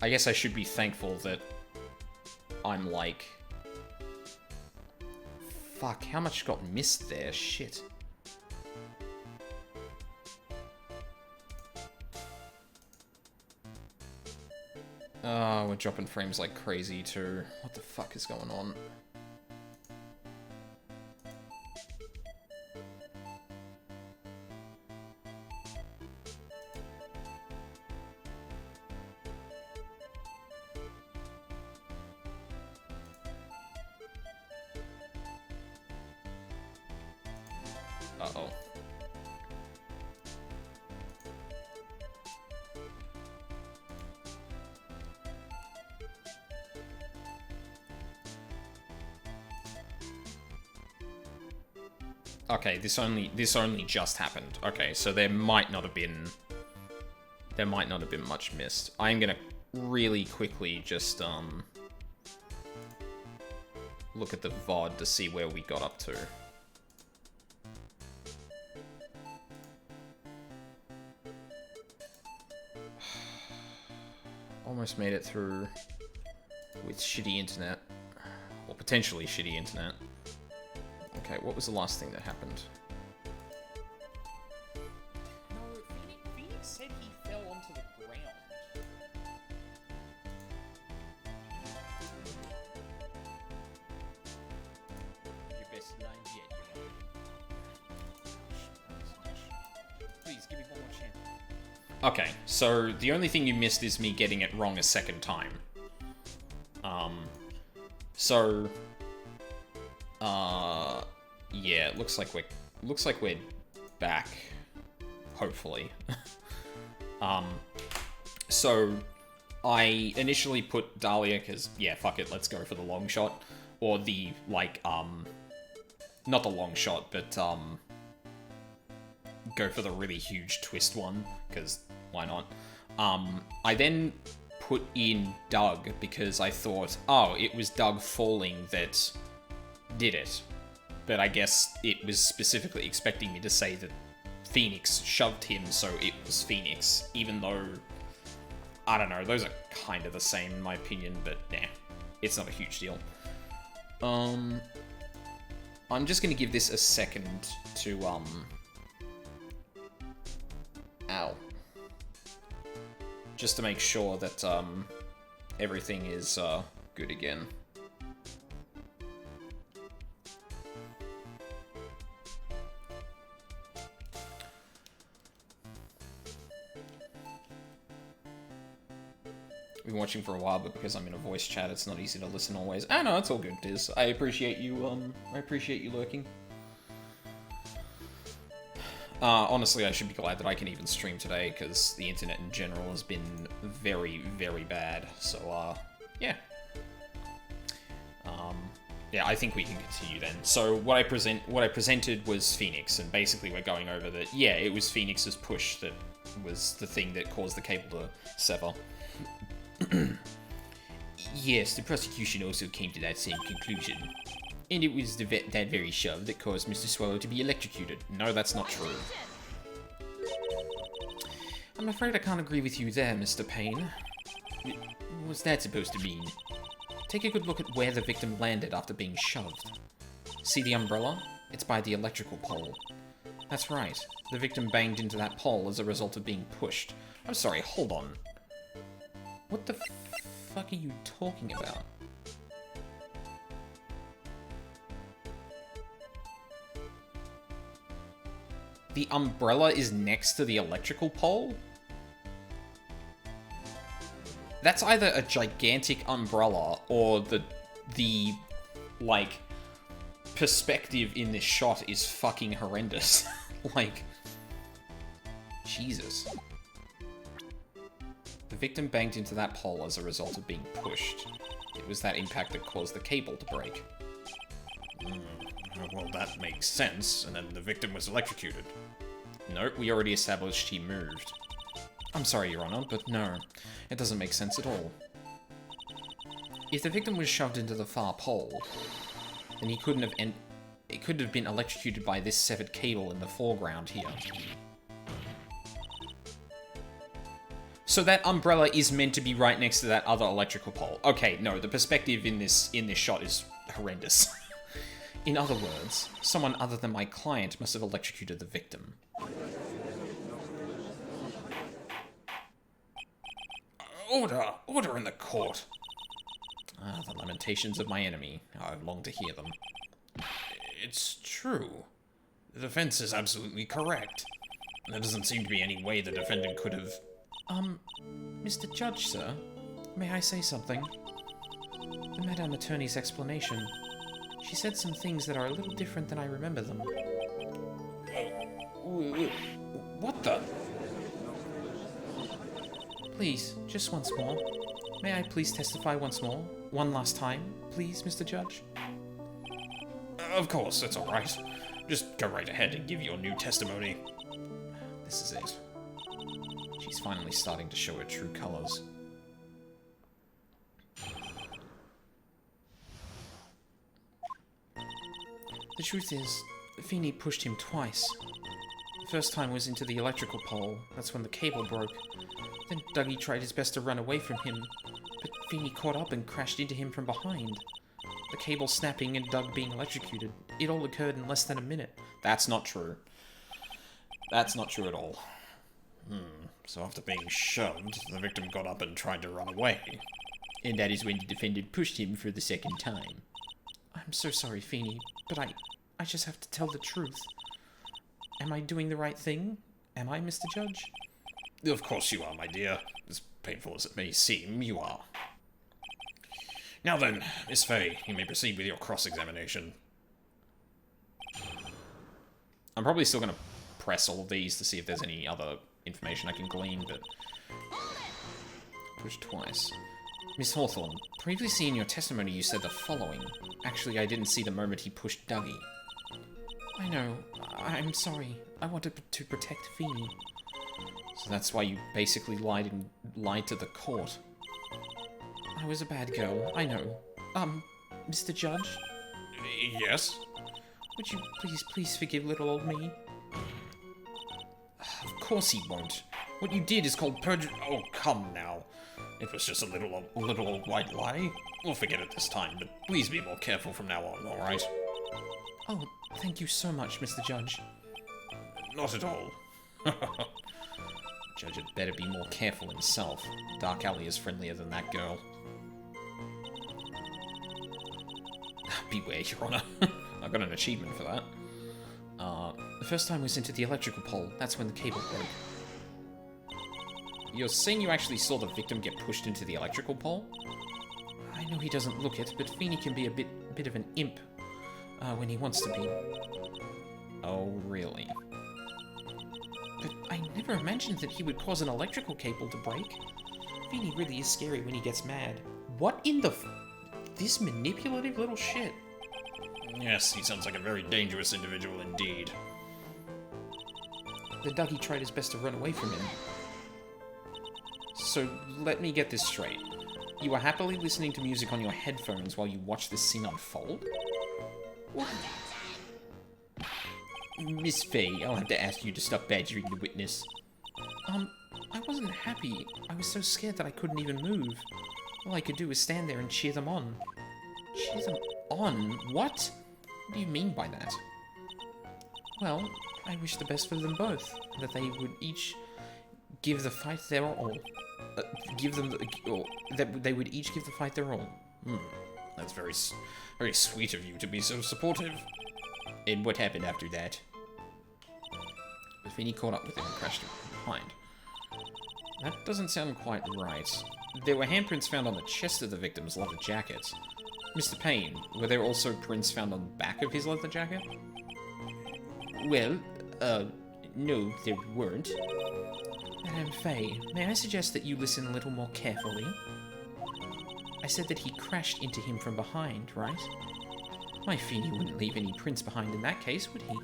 I guess I should be thankful that I'm like... Fuck, how much got missed there? Shit. Oh, we're dropping frames like crazy too. What the fuck is going on? Uh-oh. Okay, this only just happened. Okay, so there might not have been much missed. I'm gonna really quickly just look at the VOD to see where we got up to. Almost made it through with shitty internet. Or potentially shitty internet. Okay, what was the last thing that happened? No, Phoenix said he fell onto the ground. Your best lines yet, you know. Please, give me one more chance. Okay, so the only thing you missed is me getting it wrong a second time. Yeah, it looks like we're back, hopefully. So I initially put Dahlia because, yeah, fuck it, let's go for the long shot, or the like not the long shot, but go for the really huge twist one, because why not? I then put in Doug because I thought, oh, it was Doug falling that did it. But I guess it was specifically expecting me to say that Phoenix shoved him, so it was Phoenix, even though, I don't know, those are kind of the same in my opinion, but nah, it's not a huge deal. I'm just gonna give this a second to, ow. Just to make sure that, everything is, good again. I've been watching for a while, but because I'm in a voice chat, it's not easy to listen always. Ah, no, it's all good, Diz. I appreciate you lurking. Honestly, I should be glad that I can even stream today, because the internet in general has been very, very bad. So, yeah. Yeah, I think we can continue then. So, what I presented was Phoenix, and basically we're going over that, yeah, it was Phoenix's push that was the thing that caused the cable to sever. Yes, the prosecution also came to that same conclusion. And it was that very shove that caused Mr. Swallow to be electrocuted. No, that's not true. I'm afraid I can't agree with you there, Mr. Payne. What's that supposed to mean? Take a good look at where the victim landed after being shoved. See the umbrella? It's by the electrical pole. That's right. The victim banged into that pole as a result of being pushed. I'm sorry, hold on. What the fuck are you talking about? The umbrella is next to the electrical pole? That's either a gigantic umbrella or the like perspective in this shot is fucking horrendous. Like, Jesus. The victim banged into that pole as a result of being pushed. It was that impact that caused the cable to break. Well, that makes sense, and then the victim was electrocuted. No, we already established he moved. I'm sorry, Your Honor, but no, it doesn't make sense at all. If the victim was shoved into the far pole, then he couldn't have been electrocuted by this severed cable in the foreground here. So that umbrella is meant to be right next to that other electrical pole. Okay, no, the perspective in this shot is horrendous. In other words, someone other than my client must have electrocuted the victim. Order! Order in the court! Ah, the lamentations of my enemy. How I've longed to hear them. It's true. The defense is absolutely correct. There doesn't seem to be any way the defendant could have... Mr. Judge, sir, may I say something? The Madame Attorney's explanation. She said some things that are a little different than I remember them. What the? Please, just once more. May I please testify once more? One last time, please, Mr. Judge? Of course, that's all right. Just go right ahead and give your new testimony. This is it. She's finally starting to show her true colors. The truth is, Feeney pushed him twice. The first time was into the electrical pole. That's when the cable broke. Then Dougie tried his best to run away from him, but Feeney caught up and crashed into him from behind. The cable snapping and Doug being electrocuted. It all occurred in less than a minute. That's not true. That's not true at all. So after being shoved, the victim got up and tried to run away. And that is when the defendant pushed him for the second time. I'm so sorry, Feeney, but I just have to tell the truth. Am I doing the right thing? Am I, Mr. Judge? Of course you are, my dear. As painful as it may seem, you are. Now then, Miss Fay, you may proceed with your cross-examination. I'm probably still going to press all of these to see if there's any other information I can glean, but... Push twice. Miss Hawthorne, previously in your testimony you said the following. Actually, I didn't see the moment he pushed Dougie. I know. I'm sorry. I wanted to protect Feeney. So that's why you basically lied to the court. I was a bad girl, I know. Mr. Judge? Yes? Would you please forgive little old me? Of course he won't. What you did is called perjury. Oh, come now. It was just a little old white lie. We'll forget it this time, but please be more careful from now on, alright? Oh, thank you so much, Mr. Judge. Not at all. Judge had better be more careful himself. Dark Alley is friendlier than that girl. Beware, Your Honor. I got an achievement for that. The first time was into the electrical pole. That's when the cable broke. You're saying you actually saw the victim get pushed into the electrical pole? I know he doesn't look it, but Feeney can be a bit of an imp when he wants to be. Oh, really? But I never imagined that he would cause an electrical cable to break. Feeney really is scary when he gets mad. What in the this manipulative little shit? Yes, he sounds like a very dangerous individual indeed. The Dougie tried his best to run away from him. So, let me get this straight. You were happily listening to music on your headphones while you watched this scene unfold? What? Miss Fay, I'll have to ask you to stop badgering the witness. I wasn't happy. I was so scared that I couldn't even move. All I could do was stand there and cheer them on. Cheer them on? What? What do you mean by that? Well, I wish the best for them both. That they would each give the fight their all. That they would each give the fight their all. That's very sweet of you to be so supportive. And what happened after that? But Feeney caught up with him and crashed behind. That doesn't sound quite right. There were handprints found on the chest of the victim's leather jacket. Mr. Payne, were there also prints found on the back of his leather jacket? Well, no, there weren't. Madame Fay, may I suggest that you listen a little more carefully? I said that he crashed into him from behind, right? My Feeney wouldn't leave any prints behind in that case, would he?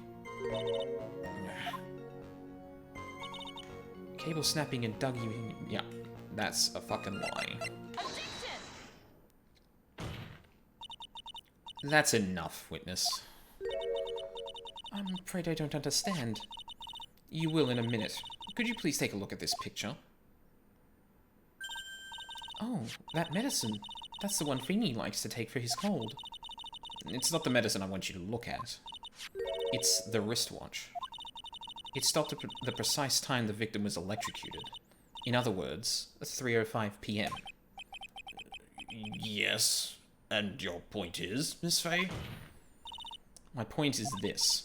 Cable snapping and Dougie... Yeah, that's a fucking lie. That's enough, witness. I'm afraid I don't understand. You will in a minute. Could you please take a look at this picture? Oh, that medicine. That's the one Feeny likes to take for his cold. It's not the medicine I want you to look at. It's the wristwatch. It stopped at the precise time the victim was electrocuted. In other words, 3:05 p.m. Yes. And your point is, Miss Fay? My point is this.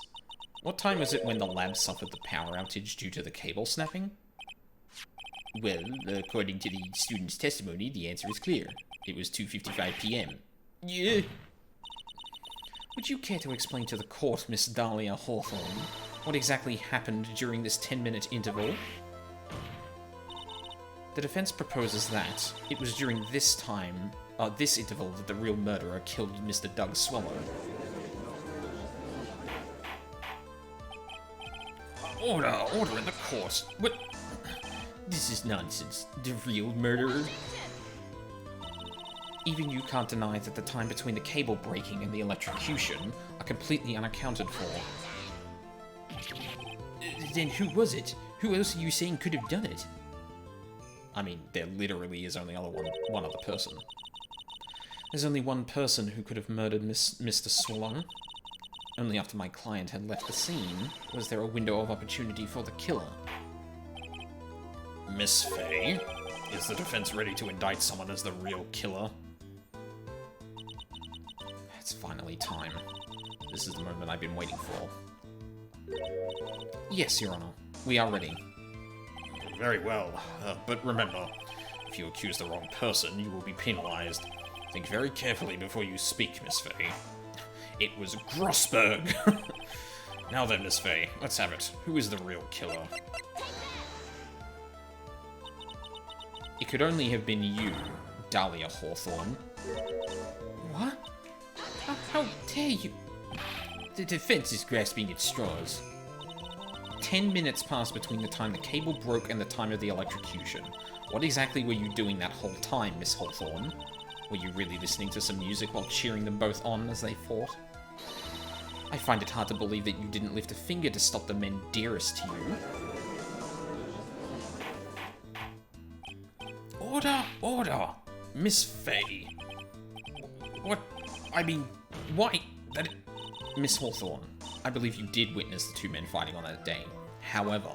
What time was it when the lab suffered the power outage due to the cable snapping? Well, according to the student's testimony, the answer is clear. It was 2:55 p.m. Yeah. Would you care to explain to the court, Miss Dahlia Hawthorne, what exactly happened during this 10-minute interval? The defense proposes that it was during this interval that the real murderer killed Mr. Doug Swallow. Order in the court. What? This is nonsense. The real murderer? Even you can't deny that the time between the cable breaking and the electrocution are completely unaccounted for. Then who was it? Who else are you saying could have done it? I mean, there literally is only one other person. There's only one person who could have murdered Mr. Swallow. Only after my client had left the scene was there a window of opportunity for the killer. Miss Fay, is the defense ready to indict someone as the real killer? It's finally time. This is the moment I've been waiting for. Yes, Your Honor. We are ready. Very well, but remember, if you accuse the wrong person, you will be penalized. Think very carefully before you speak, Miss Fay. It was Grossberg! Now then, Miss Fay, let's have it. Who is the real killer? It could only have been you, Dahlia Hawthorne. What? How dare you? The defense is grasping at straws. 10 minutes passed between the time the cable broke and the time of the electrocution. What exactly were you doing that whole time, Miss Hawthorne? Were you really listening to some music while cheering them both on as they fought? I find it hard to believe that you didn't lift a finger to stop the men dearest to you. Order! Miss Fay. What? I mean, why? Miss Hawthorne, I believe you did witness the two men fighting on that day. However,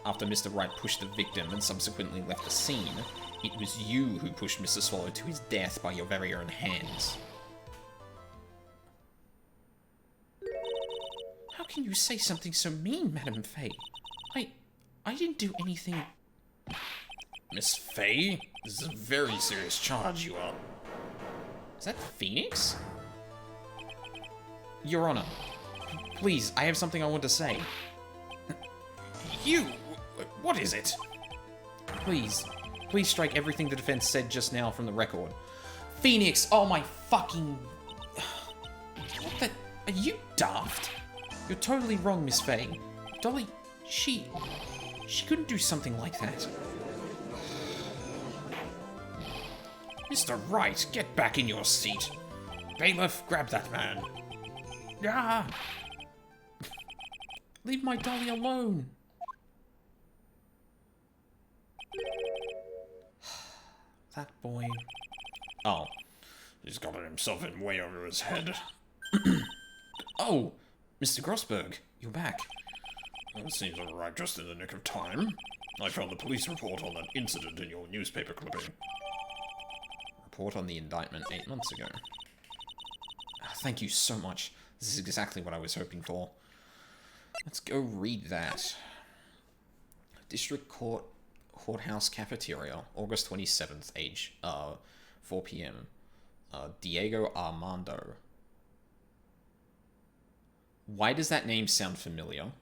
after Mr. Wright pushed the victim and subsequently left the scene, it was you who pushed Mr. Swallow to his death by your very own hands. How can you say something so mean, Madame Fay? I didn't do anything... Miss Fay, this is a very serious charge you are. Is that Phoenix? Your Honor, please, I have something I want to say. You? What is it? Please strike everything the defense said just now from the record. Phoenix, oh my fucking... What the... Are you daft? You're totally wrong, Miss Fay. Dolly, she couldn't do something like that. Mr. Wright, get back in your seat. Bailiff, grab that man. Ah! Leave my Dolly alone. That boy. Oh, he's gotten himself in way over his head. Oh, Mr. Grossberg, you're back. That seems alright, just in the nick of time. I found the police report on that incident in your newspaper clipping. Report on the indictment 8 months ago. Thank you so much. This is exactly what I was hoping for. Let's go read that. District Courthouse Cafeteria, August 27th, age 4 p.m. Diego Armando. Why does that name sound familiar?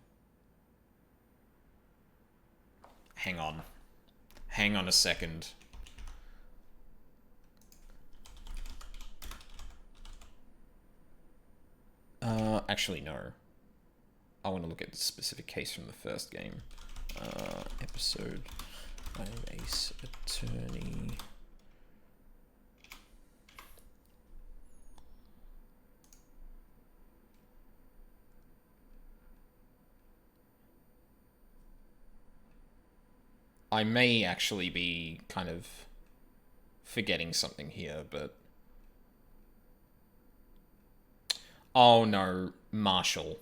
Hang on. Hang on a second. Actually, no. I want to look at the specific case from the first game. Episode by Ace Attorney. I may actually be kind of forgetting something here, but... Oh no, Marshall.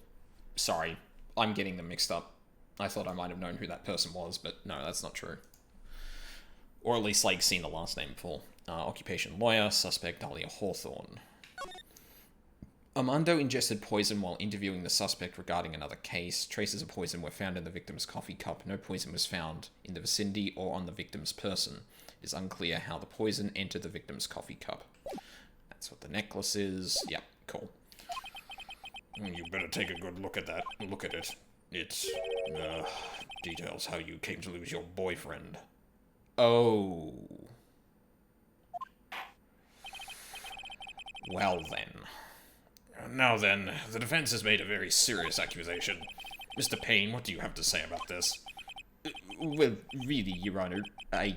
Sorry, I'm getting them mixed up. I thought I might have known who that person was, but no, that's not true. Or at least, like, seen the last name before. Occupation lawyer, suspect Dahlia Hawthorne. Armando ingested poison while interviewing the suspect regarding another case. Traces of poison were found in the victim's coffee cup. No poison was found in the vicinity or on the victim's person. It is unclear how the poison entered the victim's coffee cup. That's what the necklace is. Yeah, cool. You better take a good look at that. Look at it. It details how you came to lose your boyfriend. Oh. Well then. Now then, the defense has made a very serious accusation. Mr. Payne, what do you have to say about this? Well, really, Your Honor, that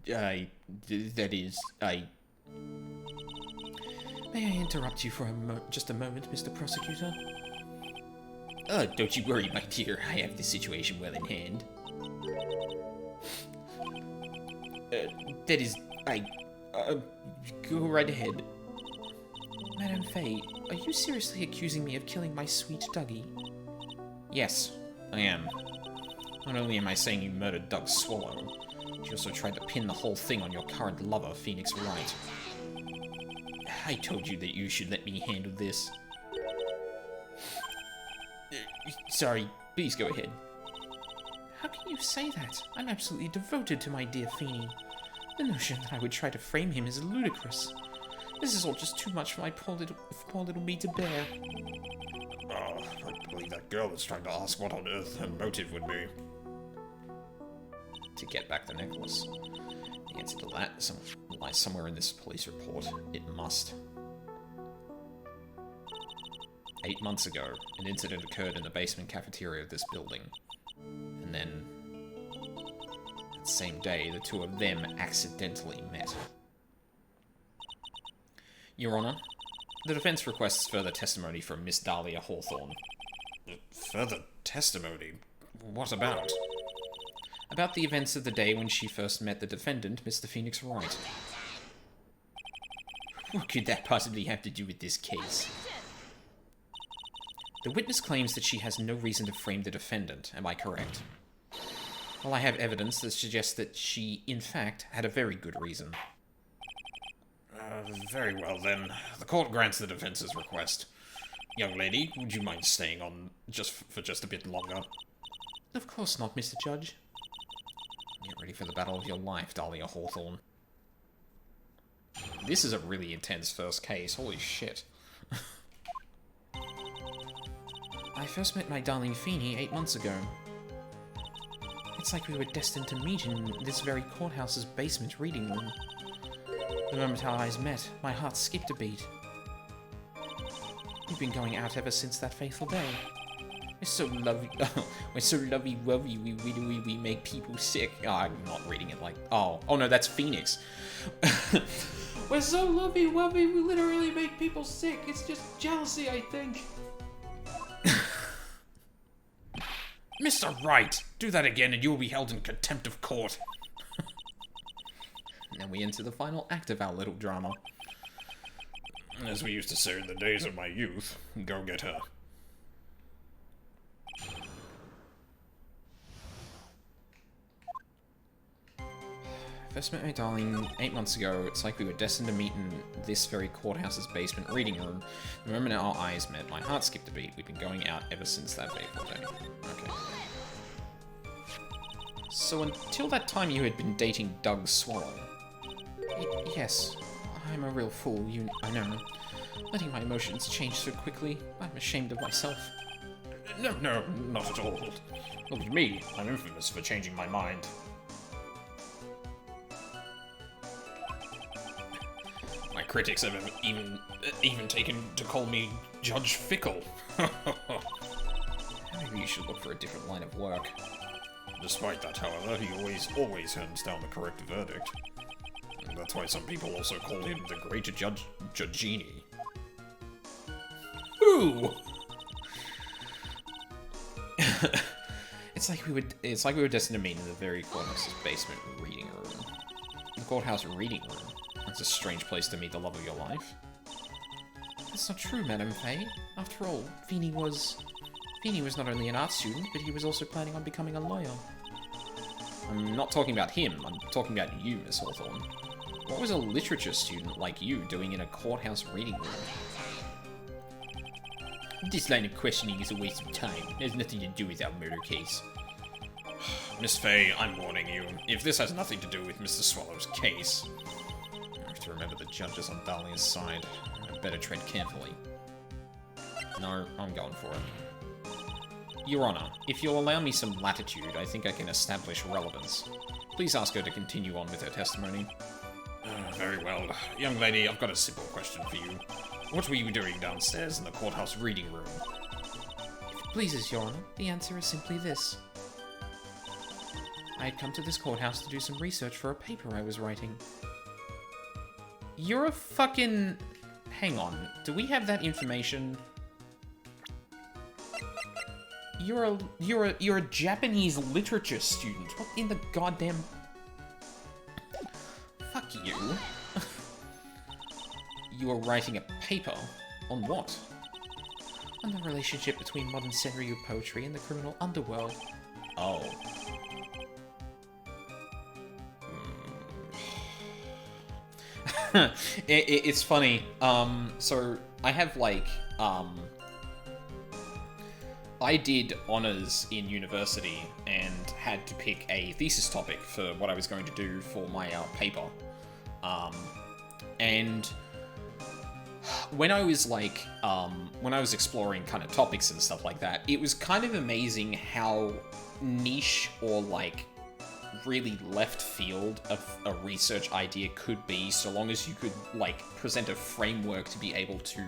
is, May I interrupt you for just a moment, Mr. Prosecutor? Don't you worry, my dear. I have the situation well in hand. That is, go right ahead. Madame Faye, are you seriously accusing me of killing my sweet Dougie? Yes, I am. Not only am I saying you murdered Doug Swallow, you also tried to pin the whole thing on your current lover, Phoenix Wright. I told you that you should let me handle this. Sorry, please go ahead. How can you say that? I'm absolutely devoted to my dear Feeny. The notion that I would try to frame him is ludicrous. This is all just too much for my poor little me to bear. Oh, I believe that girl is trying to ask what on earth her motive would be. To get back the necklace. The answer to that lies somewhere in this police report. It must. 8 months ago, an incident occurred in the basement cafeteria of this building. And then, that same day, the two of them accidentally met. Your Honor, the defense requests further testimony from Miss Dahlia Hawthorne. Further testimony? What about? About the events of the day when she first met the defendant, Mr. Phoenix Wright. What could that possibly have to do with this case? The witness claims that she has no reason to frame the defendant, am I correct? Well, I have evidence that suggests that she, in fact, had a very good reason. Very well then. The court grants the defense's request. Young lady, would you mind staying on for just a bit longer? Of course not, Mr. Judge. Get ready for the battle of your life, Dahlia Hawthorne. This is a really intense first case, holy shit. I first met my darling Feeny 8 months ago. It's like we were destined to meet in this very courthouse's basement reading room. The moment our eyes met, my heart skipped a beat. We've been going out ever since that fateful day. We're so lovey-wovey, we make people sick. Oh, I'm not reading it like... Oh no, that's Phoenix. We're so lovey-wovey, we literally make people sick. It's just jealousy, I think. Mr. Wright, do that again and you will be held in contempt of court. Now we enter the final act of our little drama. As we used to say in the days of my youth, go get her. First met my darling 8 months ago. It's like we were destined to meet in this very courthouse's basement reading room. The moment our eyes met, my heart skipped a beat. We've been going out ever since that fateful day. Okay. So until that time you had been dating Doug Swallow? Yes. I'm a real fool, I know. Letting my emotions change so quickly. I'm ashamed of myself. No, not at all. Look at me. I'm infamous for changing my mind. My critics have even taken to call me Judge Fickle. Maybe you should look for a different line of work. Despite that, however, he always hands down the correct verdict. And that's why some people also call him the Great Judgini. Ooh! It's like we were destined to meet in the very courthouse's basement reading room. The courthouse reading room. That's a strange place to meet the love of your life. That's not true, Madame Faye. After all, Feeney was not only an art student, but he was also planning on becoming a lawyer. I'm not talking about him, I'm talking about you, Miss Hawthorne. What was a literature student like you doing in a courthouse reading room? This line of questioning is a waste of time. It has nothing to do with our murder case. Miss Faye, I'm warning you. If this has nothing to do with Mr. Swallow's case... I have to remember the judge is on Dahlia's side. I better tread carefully. No, I'm going for it. Your Honor, if you'll allow me some latitude, I think I can establish relevance. Please ask her to continue on with her testimony. Very well. Young lady, I've got a simple question for you. What were you doing downstairs in the courthouse reading room? If it pleases, Your Honor, the answer is simply this. I had come to this courthouse to do some research for a paper I was writing. You're a fucking... Hang on. Do we have that information? You're a Japanese literature student. What in the goddamn... Fuck you. You are writing a paper? On what? On the relationship between modern Senryu poetry and the criminal underworld. Oh. It's funny. So I have like, I did honors in university and had to pick a thesis topic for what I was going to do for my paper. And when I was like, when I was exploring kind of topics and stuff like that, it was kind of amazing how niche or like really left field of a research idea could be, so long as you could like present a framework to be able to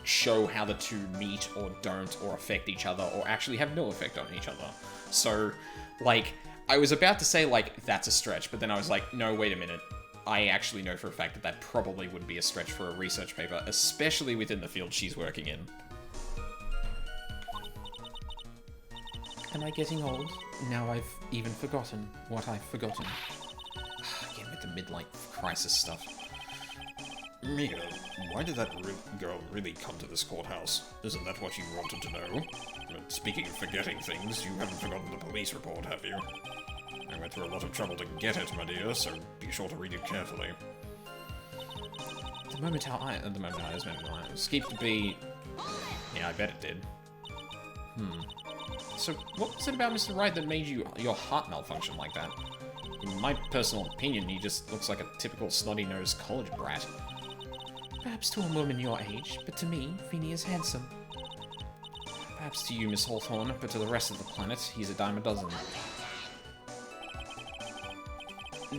show how the two meet or don't or affect each other or actually have no effect on each other. So like I was about to say like that's a stretch, but then I was like, no, wait a minute. I actually know for a fact that that probably wouldn't be a stretch for a research paper, especially within the field she's working in. Am I getting old? Now I've even forgotten what I've forgotten. Again with the midlife crisis stuff. Mia, why did that girl really come to this courthouse? Isn't that what you wanted to know? But speaking of forgetting things, you haven't forgotten the police report, have you? I went through a lot of trouble to get it, my dear, so be sure to read it carefully. The moment our eyes escaped to be... Yeah, I bet it did. So, what was it about Mr. Wright that made your heart malfunction like that? In my personal opinion, he just looks like a typical snotty-nosed college brat. Perhaps to a woman your age, but to me, Feeney is handsome. Perhaps to you, Miss Hawthorne, but to the rest of the planet, he's a dime a dozen.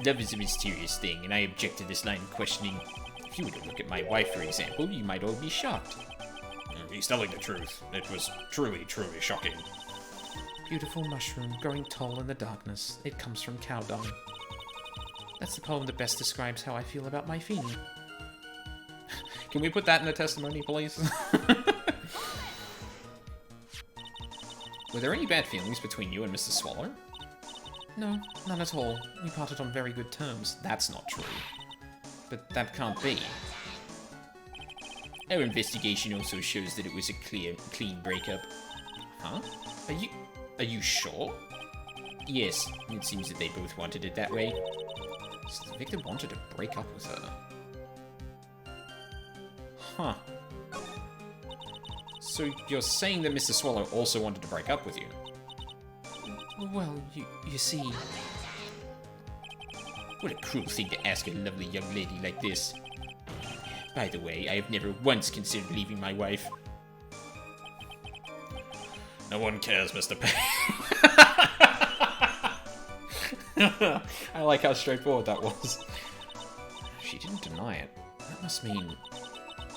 Love is a mysterious thing, and I object to this line of questioning. If you were to look at my wife, for example, you might all be shocked. He's telling the truth. It was truly, truly shocking. Beautiful mushroom growing tall in the darkness. It comes from cow dung. That's the poem that best describes how I feel about my Feeney. Can we put that in the testimony, please? Were there any bad feelings between you and Mr. Swallow? No, none at all. We parted on very good terms. That's not true. But that can't be. Our investigation also shows that it was a clean breakup. Huh? Are you sure? Yes, it seems that they both wanted it that way. So the victim wanted to break up with her. Huh. So you're saying that Mr. Swallow also wanted to break up with you? Well, you see... What a cruel thing to ask a lovely young lady like this. By the way, I have never once considered leaving my wife. No one cares, Mr. Payne. I like how straightforward that was. She didn't deny it. That must mean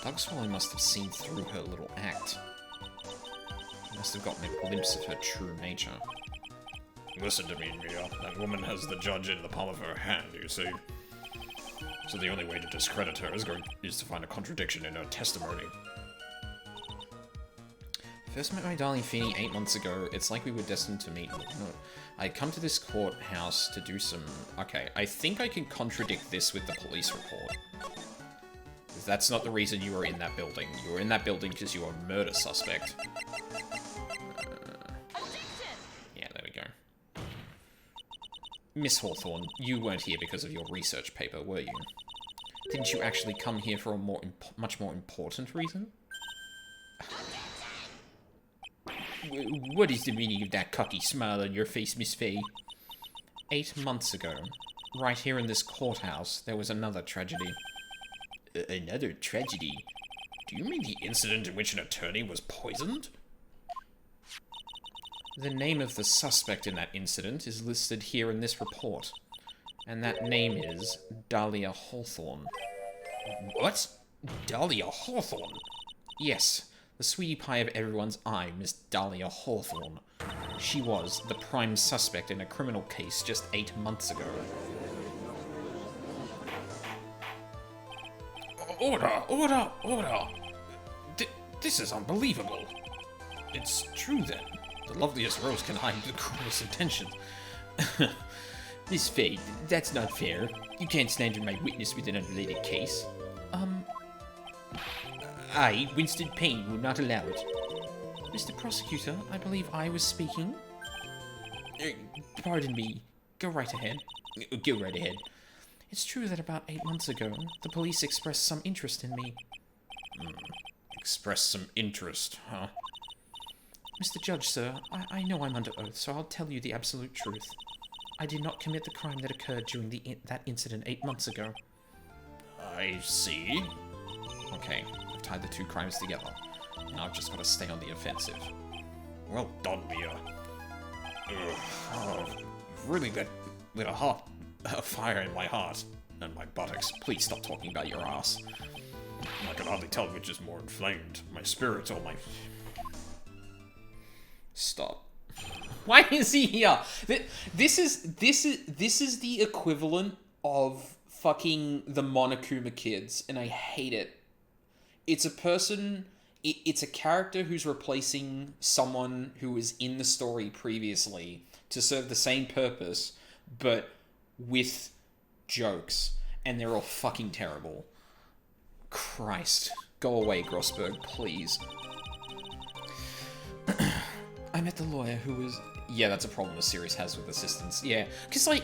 Doug Swallow must have seen through her little act. He must have gotten a glimpse of her true nature. Listen to me, Mia. That woman has the judge in the palm of her hand, you see. So the only way to discredit her is to find a contradiction in her testimony. First met my darling Feeny 8 months ago. It's like we were destined to meet. No, I'd come to this courthouse to do some... Okay, I think I can contradict this with the police report. That's not the reason you were in that building. You were in that building because you were a murder suspect. Yeah, there we go. Miss Hawthorne, you weren't here because of your research paper, were you? Didn't you actually come here for a much more important reason? What is the meaning of that cocky smile on your face, Miss Fay? 8 months ago, right here in this courthouse, there was another tragedy. Another tragedy? Do you mean the incident in which an attorney was poisoned? The name of the suspect in that incident is listed here in this report. And that name is Dahlia Hawthorne. What? Dahlia Hawthorne? Yes, the sweetie pie of everyone's eye, Miss Dahlia Hawthorne. She was the prime suspect in a criminal case just 8 months ago. Order! Order! Order! This is unbelievable. It's true then. The loveliest rose can hide the cruelest intentions. Miss Fay, that's not fair. You can't slander my witness with an unrelated case. I, Winston Payne, will not allow it. Mr. Prosecutor, I believe I was speaking. Pardon me. Go right ahead. Go right ahead. It's true that about 8 months ago, the police expressed some interest in me. Express some interest, huh? Mr. Judge, sir, I know I'm under oath, so I'll tell you the absolute truth. I did not commit the crime that occurred during that incident 8 months ago. I see. Okay, I've tied the two crimes together. Now I've just got to stay on the offensive. Well done, Mia. You've really lit a fire in my heart and my buttocks. Please stop talking about your ass. I can hardly tell which is more inflamed, my spirit or my... Stop. Why is he here? This is the equivalent of fucking the Monokuma kids, and I hate it. It's a person... It's a character who's replacing someone who was in the story previously to serve the same purpose, but with jokes. And they're all fucking terrible. Christ. Go away, Grossberg, please. I met the lawyer who was... Yeah, that's a problem the series has with assistants. Yeah, because like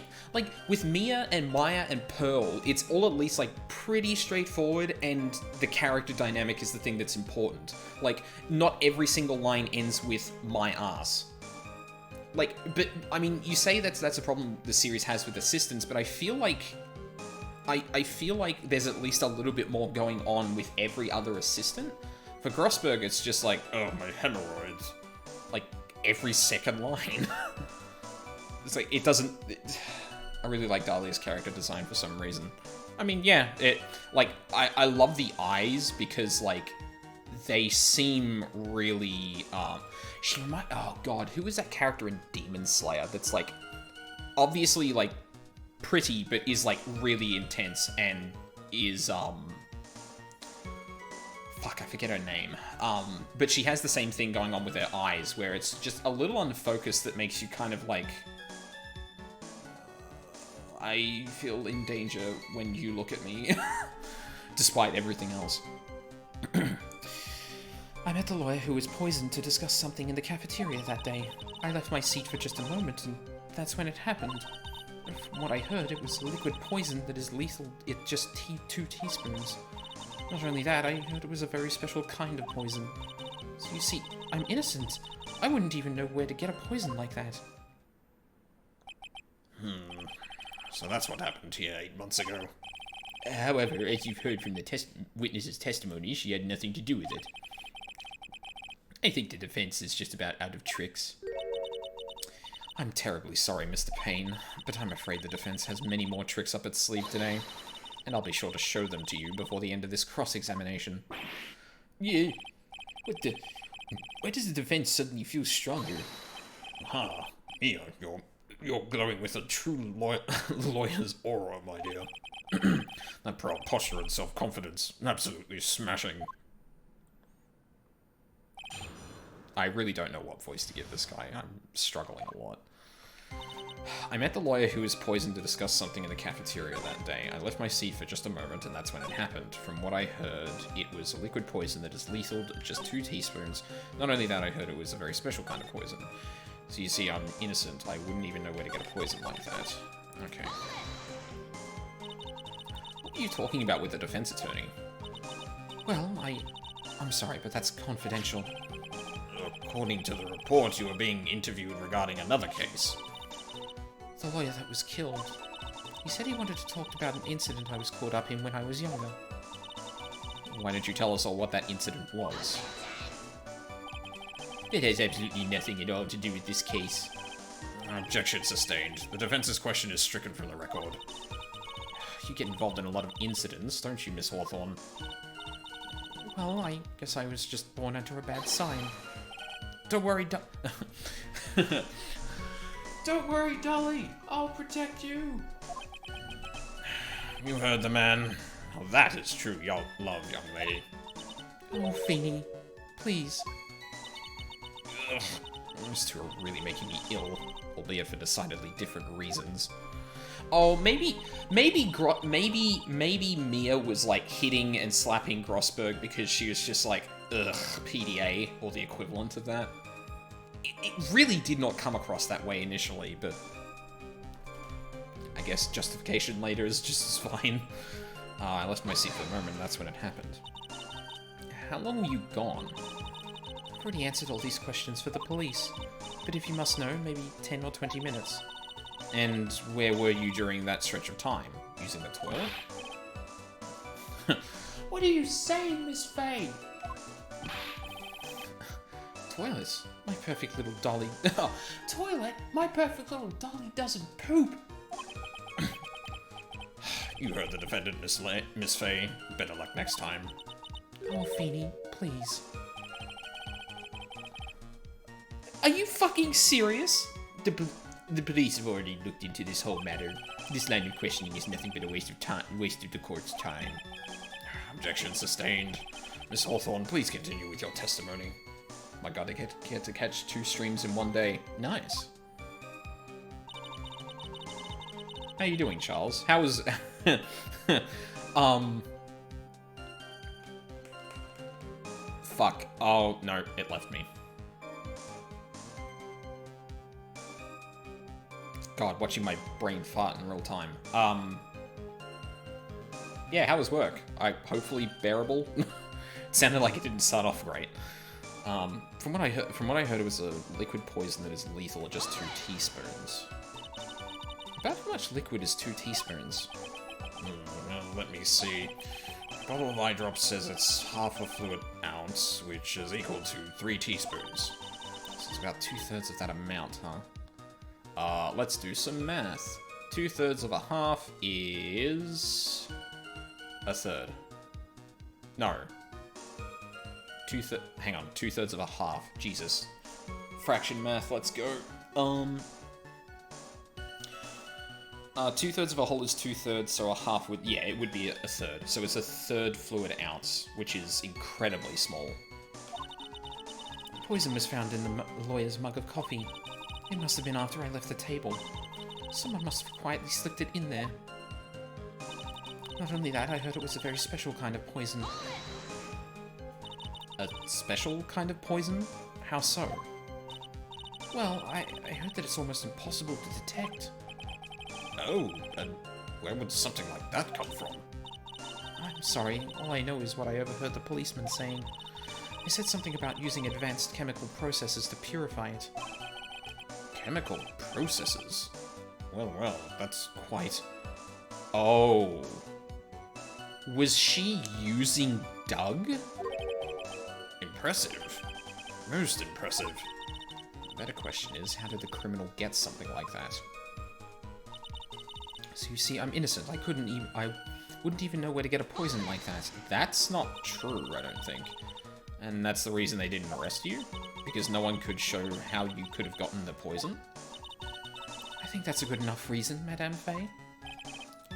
with Mia and Maya and Pearl, it's all at least like pretty straightforward, and the character dynamic is the thing that's important. Like, not every single line ends with my ass. Like, but I mean, you say that's a problem the series has with assistants, but I feel like I feel like there's at least a little bit more going on with every other assistant. For Grossberg, it's just like, oh, my hemorrhoids. Like, every second line. It's like, it doesn't... I really like Dahlia's character design for some reason. I mean, yeah, I love the eyes because, like, they seem really, she might... Oh, God, who is that character in Demon Slayer that's, like, obviously, like, pretty, but is, like, really intense and is, Fuck, I forget her name. But she has the same thing going on with her eyes, where it's just a little unfocused that makes you kind of like... I feel in danger when you look at me, despite everything else. I met the lawyer who was poisoned to discuss something in the cafeteria that day. I left my seat for just a moment, and that's when it happened. From what I heard, it was liquid poison that is lethal at just 2 teaspoons. Not only that, I heard it was a very special kind of poison. So you see, I'm innocent. I wouldn't even know where to get a poison like that. So that's what happened here 8 months ago. However, as you've heard from the witness's testimony, she had nothing to do with it. I think the defense is just about out of tricks. I'm terribly sorry, Mr. Payne, but I'm afraid the defense has many more tricks up its sleeve today. And I'll be sure to show them to you before the end of this cross-examination. Yeah. Why does the defense suddenly feel stronger? Mia, you're glowing with a true lawyer's aura, my dear. That proud posture and self-confidence, absolutely smashing. I really don't know what voice to give this guy. I'm struggling a lot. I met the lawyer who was poisoned to discuss something in the cafeteria that day. I left my seat for just a moment, and that's when it happened. From what I heard, it was a liquid poison that is lethal, just 2 teaspoons. Not only that, I heard it was a very special kind of poison. So you see, I'm innocent. I wouldn't even know where to get a poison like that. Okay. What are you talking about with the defense attorney? Well, I'm sorry, but that's confidential. According to the report, you were being interviewed regarding another case. The lawyer that was killed. He said he wanted to talk about an incident I was caught up in when I was younger. Why don't you tell us all what that incident was? It has absolutely nothing at all to do with this case. Objection sustained. The defense's question is stricken from the record. You get involved in a lot of incidents, don't you, Miss Hawthorne? Well, I guess I was just born under a bad sign. Don't worry, Don't worry, Dolly. I'll protect you. You heard the man. Now that is true love, young lady. Oh, Feeny, please. Ugh, those two are really making me ill, albeit for decidedly different reasons. Oh, maybe Mia was like hitting and slapping Grossberg because she was just like, ugh, PDA, or the equivalent of that. It really did not come across that way initially, but I guess justification later is just as fine. I left my seat for a moment, and that's when it happened. How long were you gone? I've already answered all these questions for the police, but if you must know, maybe 10 or 20 minutes. And where were you during that stretch of time? Using the toilet? What are you saying, Miss Faye? Toilets? My perfect little Dolly. Toilet? My perfect little Dolly doesn't poop. You heard the defendant, Miss Faye. Better luck next time. Oh, Feeny, please. Are you fucking serious? The police have already looked into this whole matter. This line of questioning is nothing but a waste of the court's time. Objection sustained. Miss Hawthorne, please continue with your testimony. My god, I get to catch 2 streams in one day. Nice. How you doing, Charles? How was... Fuck. Oh, no, it left me. God, watching my brain fart in real time. Yeah, how was work? Hopefully bearable. It sounded like it didn't start off great. From what I heard, it was a liquid poison that is lethal at just 2 teaspoons. About how much liquid is 2 teaspoons? Well, let me see. Bottle of eye drop says it's half a fluid ounce, which is equal to 3 teaspoons. So it's about 2/3 of that amount, huh? Let's do some math. 2/3 of a half is... 1/3. No. Hang on, 2/3 of a half. Jesus. Fraction math, let's go. 2/3 of a whole is 2/3, so a half would... Yeah, it would be 1/3. So it's 1/3 fluid ounce, which is incredibly small. Poison was found in the lawyer's mug of coffee. It must have been after I left the table. Someone must have quietly slipped it in there. Not only that, I heard it was a very special kind of poison. A special kind of poison? How so? Well, I heard that it's almost impossible to detect. Oh, and where would something like that come from? I'm sorry, all I know is what I overheard the policeman saying. They said something about using advanced chemical processes to purify it. Chemical processes? Well, that's quite... Oh. Was she using Doug? Impressive. Most impressive. The better question is, how did the criminal get something like that? So you see, I'm innocent. I wouldn't even know where to get a poison like that. That's not true, I don't think. And that's the reason they didn't arrest you? Because no one could show how you could have gotten the poison? I think that's a good enough reason, Madame Faye.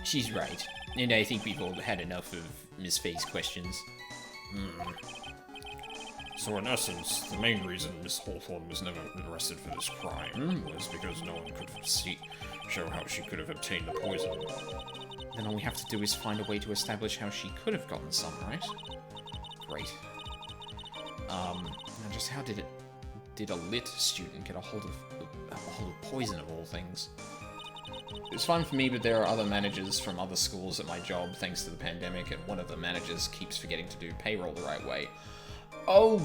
She's right, and I think we've all had enough of Miss Faye's questions. So in essence, the main reason Miss Hawthorne was never arrested for this crime was because no one could show how she could have obtained the poison. Then all we have to do is find a way to establish how she could have gotten some, right? Great. Now just how did a lit student get a hold of poison of all things? It's fun for me, but there are other managers from other schools at my job thanks to the pandemic, and one of the managers keeps forgetting to do payroll the right way. Oh,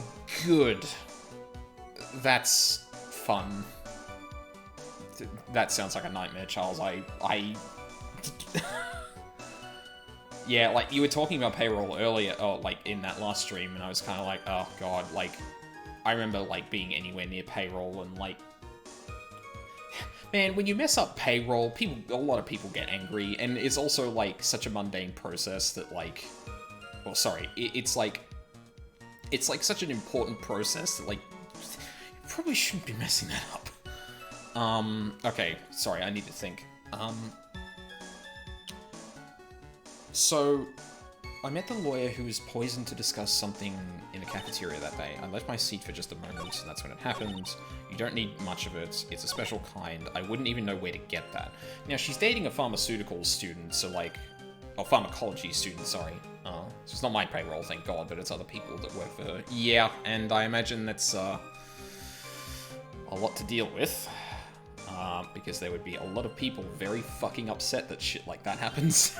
good. That's fun. That sounds like a nightmare, Charles. Yeah, like, you were talking about payroll earlier, like, in that last stream, and I was kind of like, oh, God, like, I remember, like, being anywhere near payroll, and, like, man, when you mess up payroll, a lot of people get angry, and it's also, like, such a mundane process that, like, well, sorry, it's like such an important process that, like, you probably shouldn't be messing that up. Okay, sorry, I need to think. So, I met the lawyer who was poisoned to discuss something in the cafeteria that day. I left my seat for just a moment, and that's when it happened. You don't need much of it. It's a special kind. I wouldn't even know where to get that. Now, she's dating a pharmaceutical student, so, like, a pharmacology student, sorry. So it's not my payroll, thank God, but it's other people that work for her. Yeah, and I imagine that's, a lot to deal with. Because there would be a lot of people very fucking upset that shit like that happens.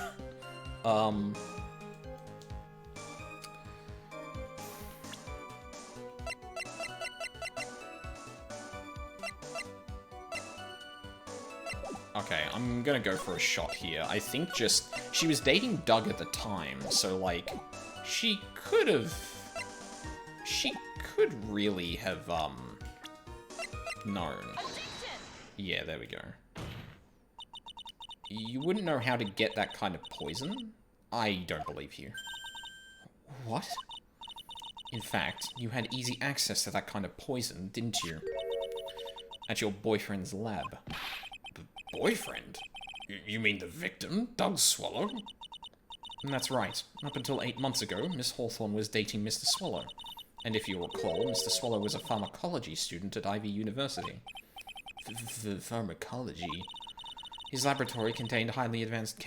Okay, I'm gonna go for a shot here. I think she was dating Doug at the time, so, like, she could really have, known. Yeah, there we go. You wouldn't know how to get that kind of poison? I don't believe you. What? In fact, you had easy access to that kind of poison, didn't you? At your boyfriend's lab. Boyfriend? You mean the victim, Doug Swallow? That's right. Up until 8 months ago, Miss Hawthorne was dating Mr. Swallow. And if you recall, Mr. Swallow was a pharmacology student at Ivy University. Pharmacology? His laboratory contained highly advanced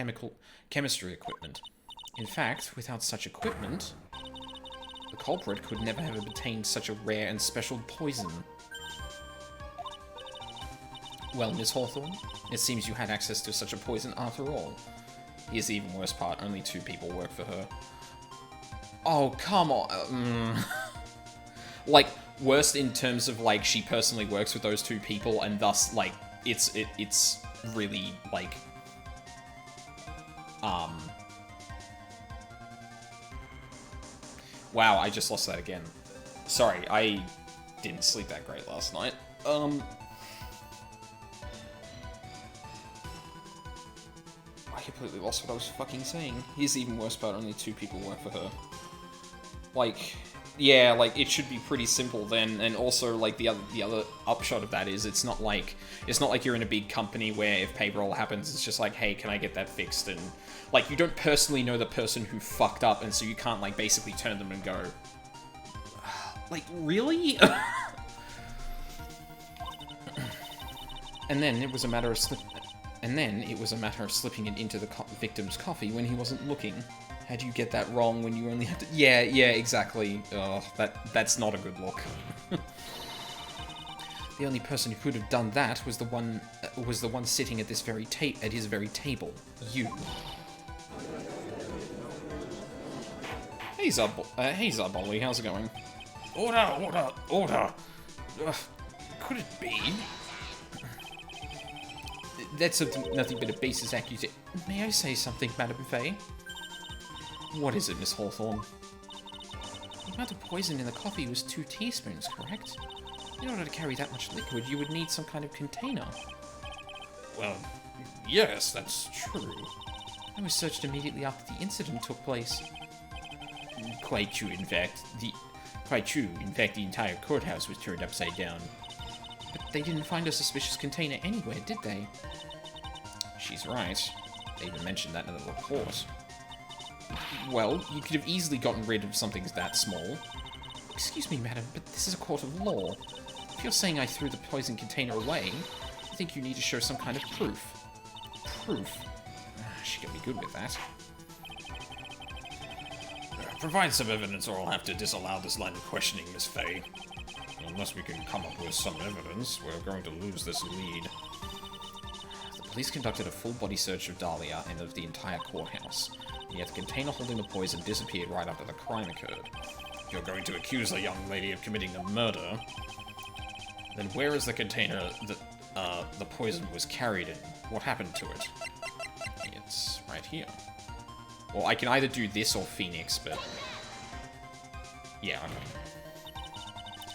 chemistry equipment. In fact, without such equipment, the culprit could never have obtained such a rare and special poison. Well, Miss Hawthorne, it seems you had access to such a poison after all. Here's the even worse part, only 2 people work for her. Oh, come on. Like, worst in terms of, like, she personally works with those 2 people, and thus, like, it's really, like, wow, I just lost that again. Sorry, I didn't sleep that great last night. I completely lost what I was fucking saying. Here's the even worse part, only 2 people work for her. Like, yeah, like, it should be pretty simple then, and also, like, the other upshot of that is it's not like you're in a big company where if payroll happens, it's just like, hey, can I get that fixed? And, like, you don't personally know the person who fucked up, and so you can't, like, basically turn them and go, like, really? And then it was a matter of slipping it into the victim's coffee when he wasn't looking. How'd you get that wrong when you only had to... Yeah, exactly. Oh, that's not a good look. The only person who could have done that was the one sitting at his very table. You. Hey, Zarboli, how's it going? Order! Could it be? That's nothing but a baseless accusation. May I say something, Madame Faye? What is it, Miss Hawthorne? The amount of poison in the coffee was 2 teaspoons, correct? In order to carry that much liquid, you would need some kind of container. Well, yes, that's true. I was searched immediately after the incident took place. Quite true, in fact. The entire courthouse was turned upside down. But they didn't find a suspicious container anywhere, did they? She's right. They even mentioned that in the report. Well, you could have easily gotten rid of something that small. Excuse me, madam, but this is a court of law. If you're saying I threw the poison container away, I think you need to show some kind of proof. Proof? She can be good with that. Provide some evidence or I'll have to disallow this line of questioning, Miss Fay. Unless we can come up with some evidence, we're going to lose this lead. The police conducted a full-body search of Dahlia and of the entire courthouse, and yet the container holding the poison disappeared right after the crime occurred. If you're going to accuse the young lady of committing a murder, Then where is the container that the poison was carried in? What happened to it? It's right here. Well, I can either do this or Phoenix, but... yeah, okay.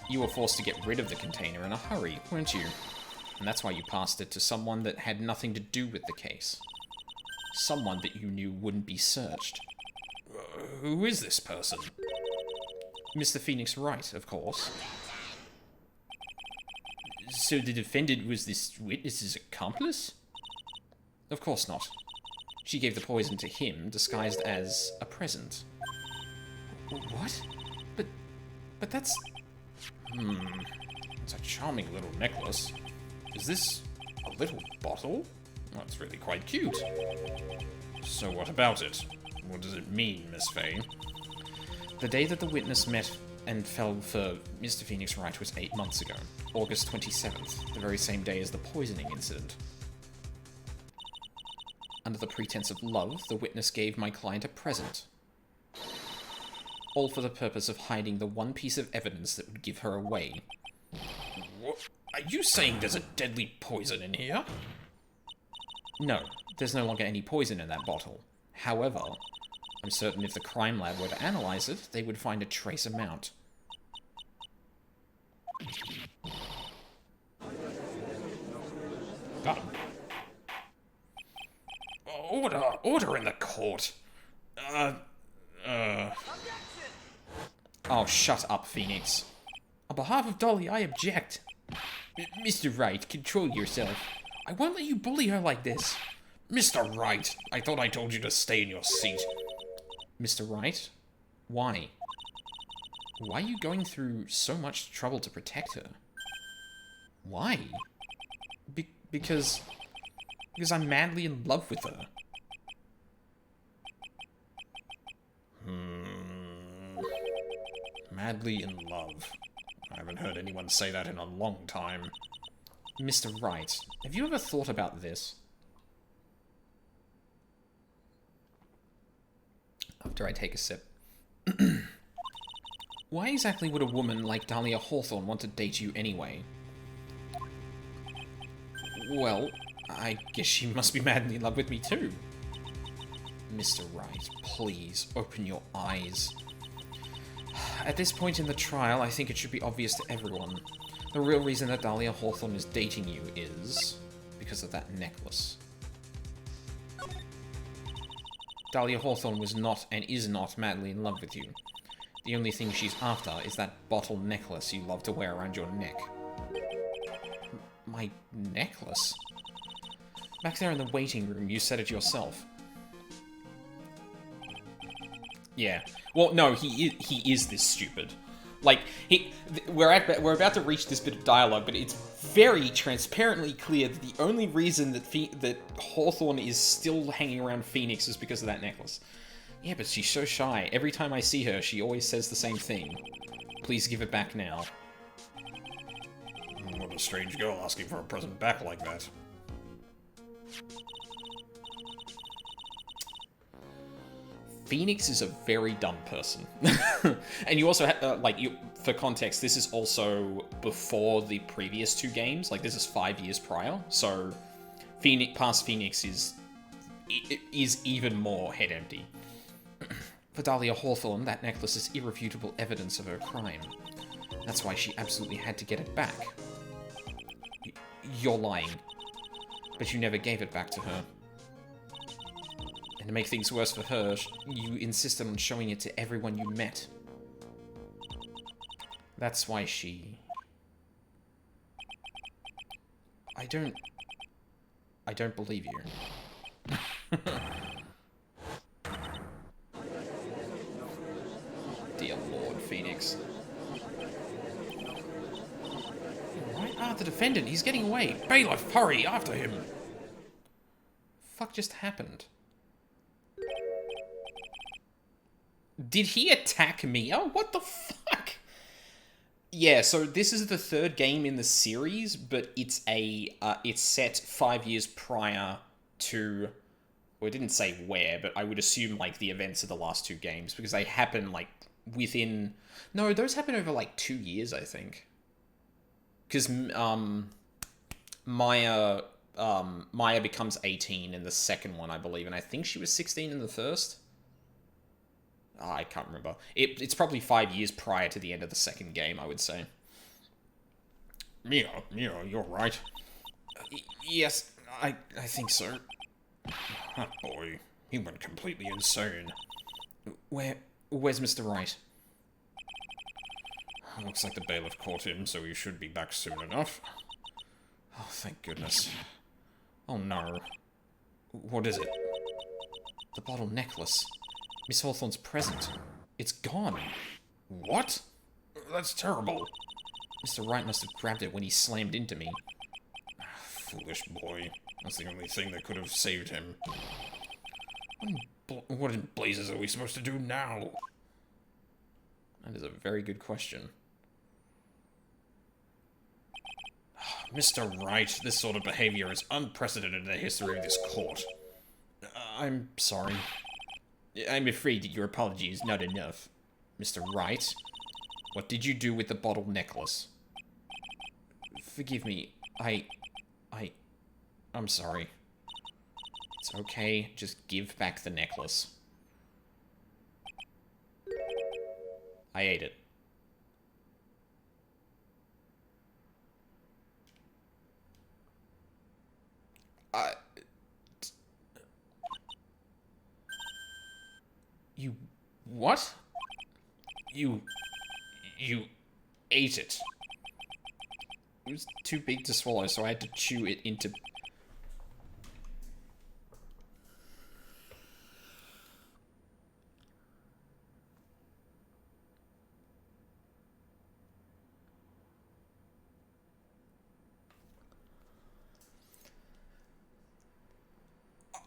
You were forced to get rid of the container in a hurry, weren't you? And that's why you passed it to someone that had nothing to do with the case. Someone that you knew wouldn't be searched. who is this person? Mr. Phoenix Wright, of course. So the defendant was this witness's accomplice? Of course not. She gave the poison to him, disguised as a present. What? But that's... It's a charming little necklace. Is this a little bottle? That's really quite cute. So what about it? What does it mean, Miss Fay? The day that the witness met and fell for Mr. Phoenix Wright was 8 months ago, August 27th, the very same day as the poisoning incident. Under the pretense of love, the witness gave my client a present. All for the purpose of hiding the one piece of evidence that would give her away. What? Are you saying there's a deadly poison in here? No, there's no longer any poison in that bottle. However, I'm certain if the crime lab were to analyze it, they would find a trace amount. Got him. Order in the court. Oh, shut up, Phoenix. On behalf of Dolly, I object. Mr. Wright, control yourself. I won't let you bully her like this. Mr. Wright, I thought I told you to stay in your seat. Mr. Wright? Why? Why are you going through so much trouble to protect her? Why? Because I'm madly in love with her. Madly in love. I haven't heard anyone say that in a long time. Mr. Wright, have you ever thought about this? After I take a sip. Why exactly would a woman like Dahlia Hawthorne want to date you anyway? Well, I guess she must be madly in love with me too. Mr. Wright, please, open your eyes. At this point in the trial, I think it should be obvious to everyone. The real reason that Dahlia Hawthorne is dating you is because of that necklace. Dahlia Hawthorne was not and is not madly in love with you. The only thing she's after is that bottle necklace you love to wear around your neck. My necklace? Back there in the waiting room, you said it yourself. Yeah. Well, no, he is this stupid. Like, we're about to reach this bit of dialogue, but it's very transparently clear that the only reason that Hawthorne is still hanging around Phoenix is because of that necklace. Yeah, but she's so shy. Every time I see her, she always says the same thing. Please give it back now. What a strange girl asking for a present back like that. Phoenix is a very dumb person. And you also, for context, this is also before the previous two games. Like, this is 5 years prior. So, past Phoenix is even more head empty. For Dahlia Hawthorne, that necklace is irrefutable evidence of her crime. That's why she absolutely had to get it back. You're lying. But you never gave it back to her. And to make things worse for her, you insisted on showing it to everyone you met. That's why she... I don't believe you. Dear Lord, Phoenix. about the defendant? He's getting away. Bailiff, hurry, after him! Fuck just happened? Did he attack Mia? What the fuck? Yeah, so this is the third game in the series, but it's it's set 5 years prior to, well, it didn't say where, but I would assume, like, the events of the last two games, because they happen, like, within... No, those happen over, like, 2 years, I think. Because, Maya becomes 18 in the second one, I believe, and I think she was 16 in the first? I can't remember. It's probably 5 years prior to the end of the second game, I would say. Mia, you're right. Yes, I think so. That boy, he went completely insane. Where's Mr. Wright? Looks like the bailiff caught him, so he should be back soon enough. Oh, thank goodness. Oh no. What is it? The bottle necklace. Miss Hawthorne's present. It's gone. What? That's terrible. Mr. Wright must have grabbed it when he slammed into me. Foolish boy. That's the only thing that could have saved him. What in Blazes are we supposed to do now? That is a very good question. Mr. Wright, this sort of behavior is unprecedented in the history of this court. I'm sorry. I'm afraid that your apology is not enough. Mr. Wright, what did you do with the bottle necklace? Forgive me. I'm sorry. It's okay. Just give back the necklace. I ate it. You... what? You ate it. It was too big to swallow, so I had to chew it into...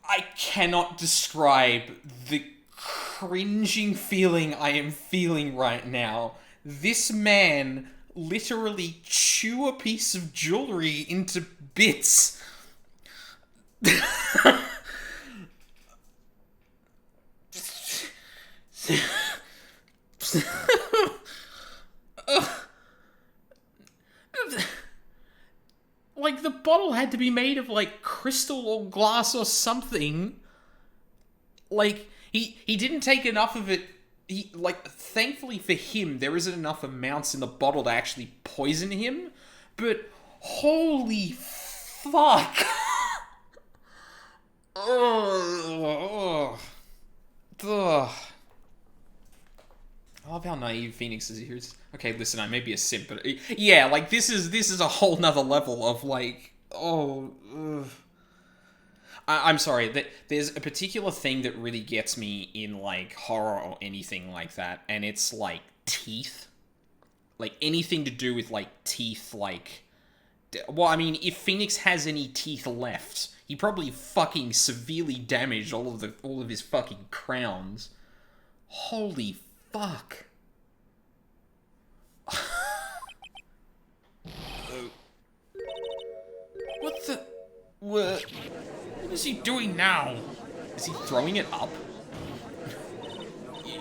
I cannot describe the cringing feeling I am feeling right now. This man literally chew a piece of jewelry into bits. Like, the bottle had to be made of, like, crystal or glass or something. Like, he didn't take enough of it. He, like, thankfully for him, there isn't enough amounts in the bottle to actually poison him. But, holy fuck. Ugh. Ugh. I love how naive Phoenix is here. Okay, listen, I may be a simp, but yeah, like, this is a whole nother level of, like, oh, ugh. I'm sorry, there's a particular thing that really gets me in, like, horror or anything like that, and it's, like, teeth. Like, anything to do with, like, teeth, like... Well, I mean, if Phoenix has any teeth left, he probably fucking severely damaged all of his fucking crowns. Holy fuck. What the... What is he doing now? Is he throwing it up?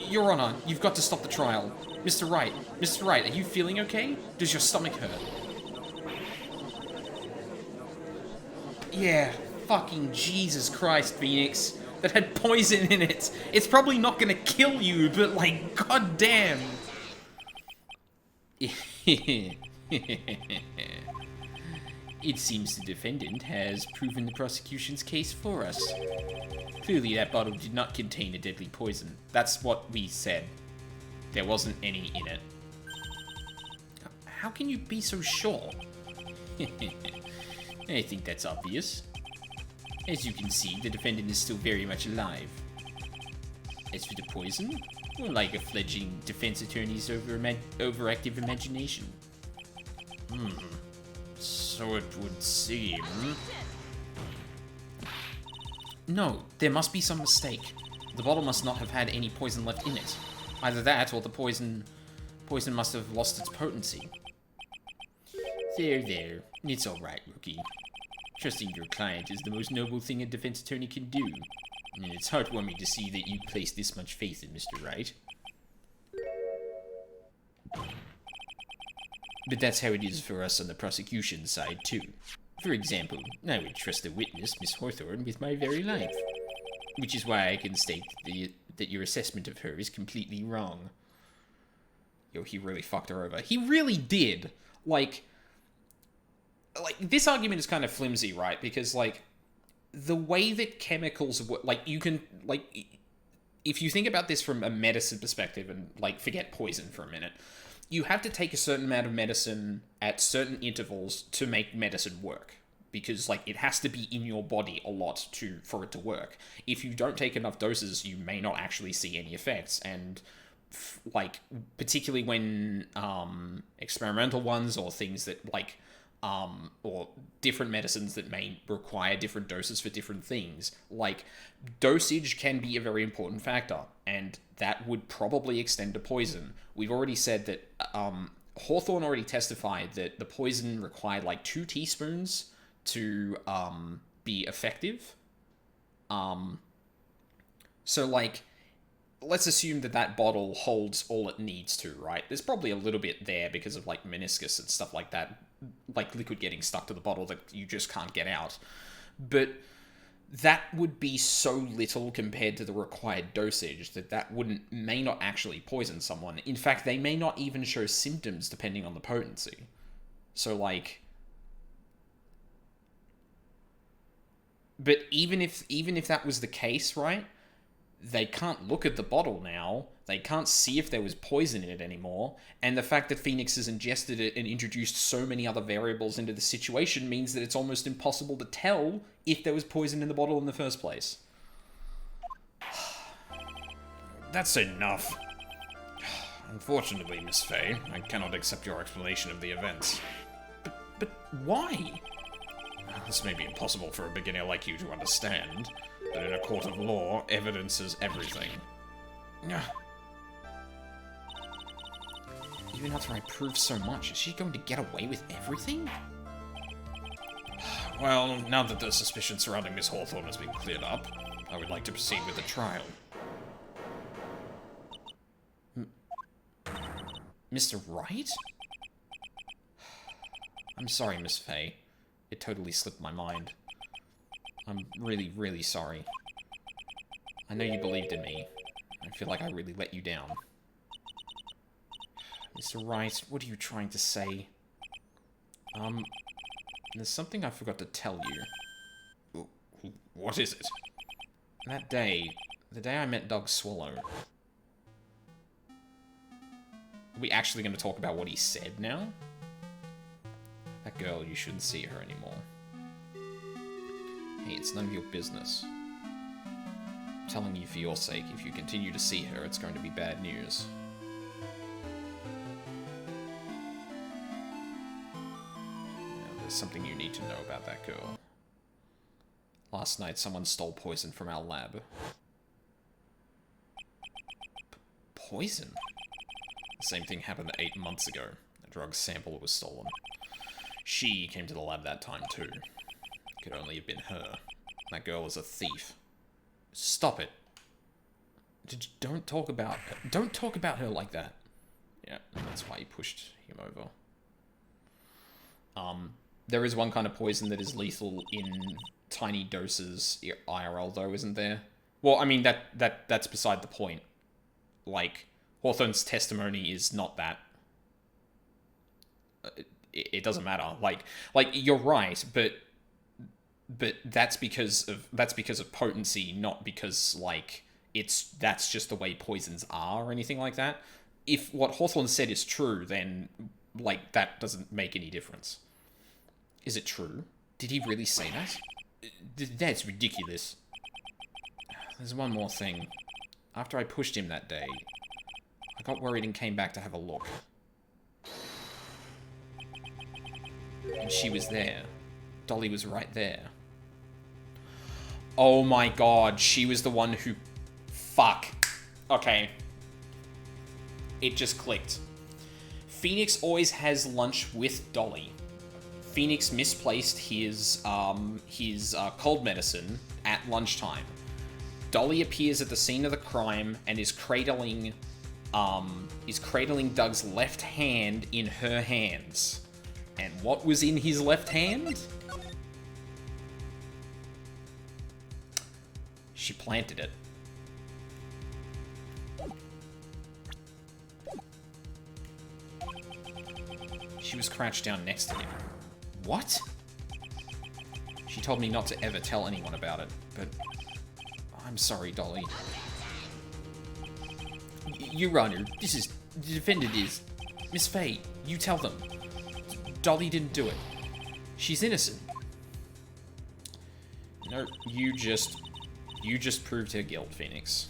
Your Honor, you've got to stop the trial. Mr. Wright, are you feeling okay? Does your stomach hurt? Yeah, fucking Jesus Christ, Phoenix. That had poison in it. It's probably not gonna kill you, but, like, goddamn. It seems the defendant has proven the prosecution's case for us. Clearly that bottle did not contain a deadly poison. That's what we said. There wasn't any in it. How can you be so sure? I think that's obvious. As you can see, the defendant is still very much alive. As for the poison, more like a fledgling defense attorney's overactive imagination. So it would seem. No, there must be some mistake. The bottle must not have had any poison left in it. Either that, or the poison must have lost its potency. There. It's alright, rookie. Trusting your client is the most noble thing a defense attorney can do. And it's heartwarming to see that you place this much faith in Mr. Wright. But that's how it is for us on the prosecution side, too. For example, I would trust a witness, Miss Hawthorne, with my very life. Which is why I can state that your assessment of her is completely wrong. Yo, he really fucked her over. He really did. Like, this argument is kind of flimsy, right? Because, like, the way that chemicals work, like, you can, like, if you think about this from a medicine perspective and, like, forget poison for a minute, you have to take a certain amount of medicine at certain intervals to make medicine work. Because, like, it has to be in your body a lot for it to work. If you don't take enough doses, you may not actually see any effects. And, like, particularly when experimental ones or things that, like, or different medicines that may require different doses for different things, like, dosage can be a very important factor. And that would probably extend to poison. We've already said that Hawthorne already testified that the poison required, like, 2 teaspoons to be effective. So, like, let's assume that bottle holds all it needs to, right? There's probably a little bit there because of, like, meniscus and stuff like that, like liquid getting stuck to the bottle that you just can't get out. But that would be so little compared to the required dosage that may not actually poison someone. In fact, they may not even show symptoms depending on the potency. So, like, but even if that was the case, right? They can't look at the bottle now. They can't see if there was poison in it anymore. And the fact that Phoenix has ingested it and introduced so many other variables into the situation means that it's almost impossible to tell if there was poison in the bottle in the first place. That's enough. Unfortunately, Miss Fey, I cannot accept your explanation of the events. But why? This may be impossible for a beginner like you to understand, but in a court of law, evidence is everything. Even after I prove so much, is she going to get away with everything? Well, now that the suspicion surrounding Miss Hawthorne has been cleared up, I would like to proceed with the trial. Mr. Wright? I'm sorry, Miss Fey. It totally slipped my mind. I'm really, really sorry. I know you believed in me. I feel like I really let you down. Mr. Wright, what are you trying to say? There's something I forgot to tell you. What is it? That day, the day I met Doug Swallow. Are we actually going to talk about what he said now? That girl, you shouldn't see her anymore. Hey, it's none of your business. I'm telling you for your sake, if you continue to see her, it's going to be bad news. Now, there's something you need to know about that girl. Last night, someone stole poison from our lab. Poison? The same thing happened 8 months ago. A drug sample was stolen. She came to the lab that time too. Could only have been her. That girl is a thief. Stop it. Don't talk about her like that. Yeah, that's why he pushed him over. There is one kind of poison that is lethal in tiny doses IRL though, isn't there? Well, I mean, that's beside the point. Like, Hawthorne's testimony is not that. It doesn't matter. Like you're right, but that's because of potency, not because, like, that's just the way poisons are or anything like that. If what Hawthorne said is true, then, like, that doesn't make any difference. Is it true? Did he really say that? That's ridiculous. There's one more thing. After I pushed him that day, I got worried and came back to have a look. And she was there. Dolly was right there. Oh my god, she was the one who... Fuck. Okay. It just clicked. Phoenix always has lunch with Dolly. Phoenix misplaced his cold medicine at lunchtime. Dolly appears at the scene of the crime and is cradling Doug's left hand in her hands. And what was in his left hand? She planted it. She was crouched down next to him. What? She told me not to ever tell anyone about it, but I'm sorry, Dolly. Your Honor, the defendant is... Miss Faye, you tell them. Dolly didn't do it. She's innocent. No, you just proved her guilt, Phoenix.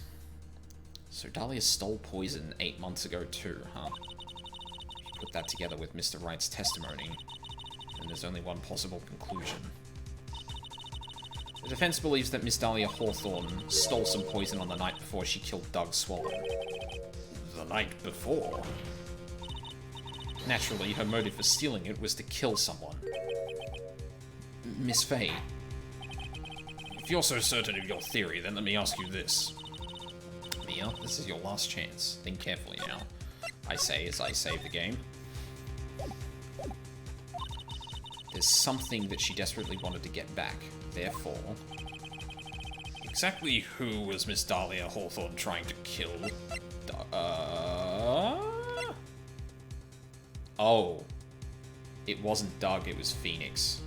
So Dahlia stole poison 8 months ago too, huh? You put that together with Mr. Wright's testimony, and there's only one possible conclusion. The defense believes that Miss Dahlia Hawthorne stole some poison on the night before she killed Doug Swallow. The night before? Naturally, her motive for stealing it was to kill someone. Miss Faye. If you're so certain of your theory, then let me ask you this. Mia, this is your last chance. Think carefully now. I say as I save the game. There's something that she desperately wanted to get back. Therefore... Exactly who was Miss Dahlia Hawthorne trying to kill? Oh. It wasn't Doug, it was Phoenix.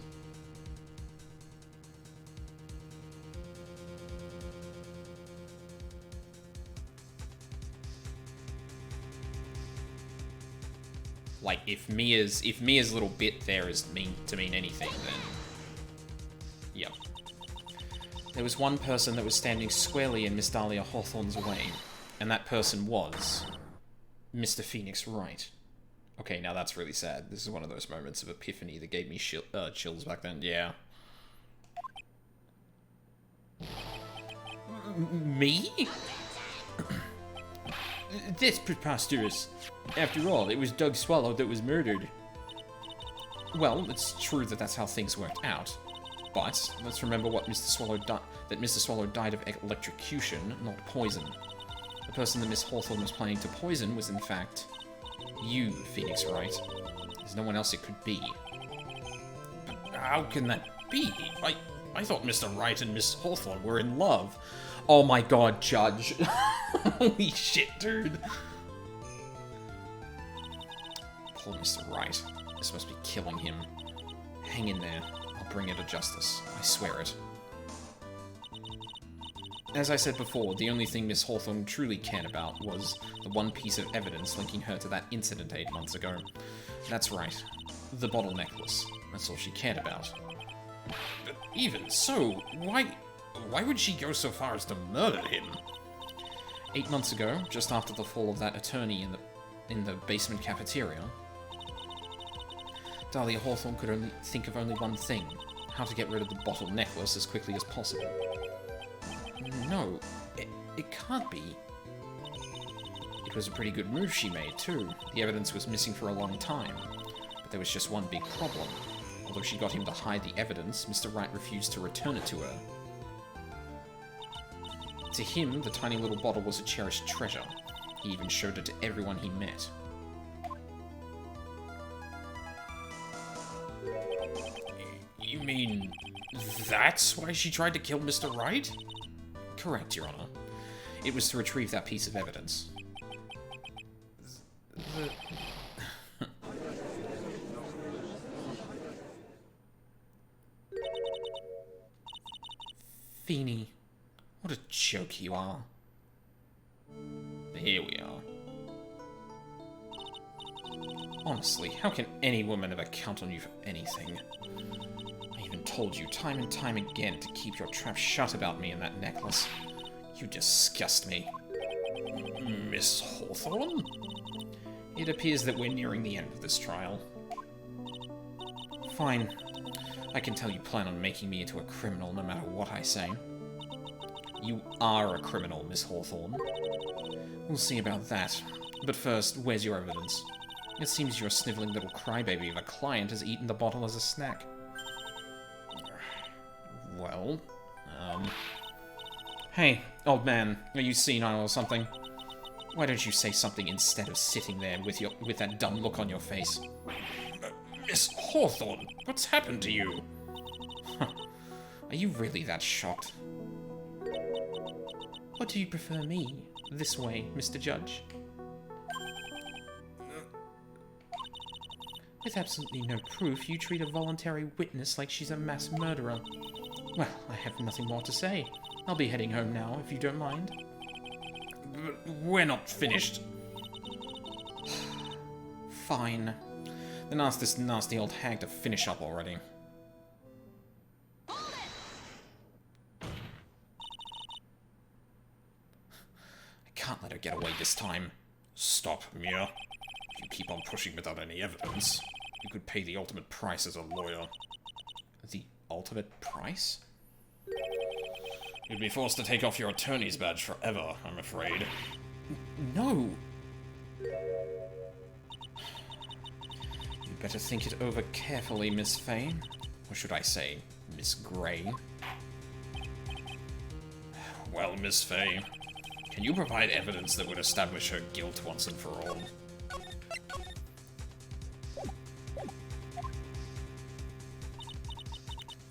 Like, if Mia's little bit there is to mean anything, then... Yep. There was one person that was standing squarely in Miss Dahlia Hawthorne's way, and that person was... Mr. Phoenix Wright. Okay, now that's really sad. This is one of those moments of epiphany that gave me chills back then. Yeah. Me? That's preposterous. After all, it was Doug Swallow that was murdered. Well, it's true that that's how things worked out. But let's remember what Mr. Swallow that Mr. Swallow died of electrocution, not poison. The person that Miss Hawthorne was planning to poison was, in fact, you, Phoenix Wright. There's no one else it could be. But how can that be? I thought Mr. Wright and Miss Hawthorne were in love. Oh my god, Judge. Holy shit, dude. Poor Mr. Wright. This must be killing him. Hang in there. I'll bring her to justice. I swear it. As I said before, the only thing Miss Hawthorne truly cared about was the one piece of evidence linking her to that incident 8 months ago. That's right. The bottle necklace. That's all she cared about. But even so, why would she go so far as to murder him? 8 months ago, just after the fall of that attorney in the basement cafeteria, Dahlia Hawthorne could only think of only one thing: how to get rid of the bottle necklace as quickly as possible. No, it can't be. It was a pretty good move she made, too. The evidence was missing for a long time, but there was just one big problem. Although she got him to hide the evidence, Mr. Wright refused to return it to her. To him, the tiny little bottle was a cherished treasure. He even showed it to everyone he met. You mean that's why she tried to kill Mr. Wright? Correct, Your Honor. It was to retrieve that piece of evidence. Feeny, what a joke you are. Here we are. Honestly, how can any woman ever count on you for anything? I even told you time and time again to keep your trap shut about me and that necklace. You disgust me. Miss Hawthorne? It appears that we're nearing the end of this trial. Fine. I can tell you plan on making me into a criminal no matter what I say. You are a criminal, Miss Hawthorne. We'll see about that. But first, where's your evidence? It seems your sniveling little crybaby of a client has eaten the bottle as a snack. Well, Hey, old man, are you senile or something? Why don't you say something instead of sitting there with that dumb look on your face? Miss Hawthorne, what's happened to you? Are you really that shocked? Or do you prefer me this way, Mr. Judge? With absolutely no proof, you treat a voluntary witness like she's a mass murderer. Well, I have nothing more to say. I'll be heading home now, if you don't mind. But we're not finished. Fine. Then ask this nasty old hag to finish up already. I can't let her get away this time. Stop, Mia. If you keep on pushing without any evidence, you could pay the ultimate price as a lawyer. The ultimate price? You'd be forced to take off your attorney's badge forever, I'm afraid. No! You better think it over carefully, Miss Fay. Or should I say, Miss Grey? Well, Miss Fay, can you provide evidence that would establish her guilt once and for all?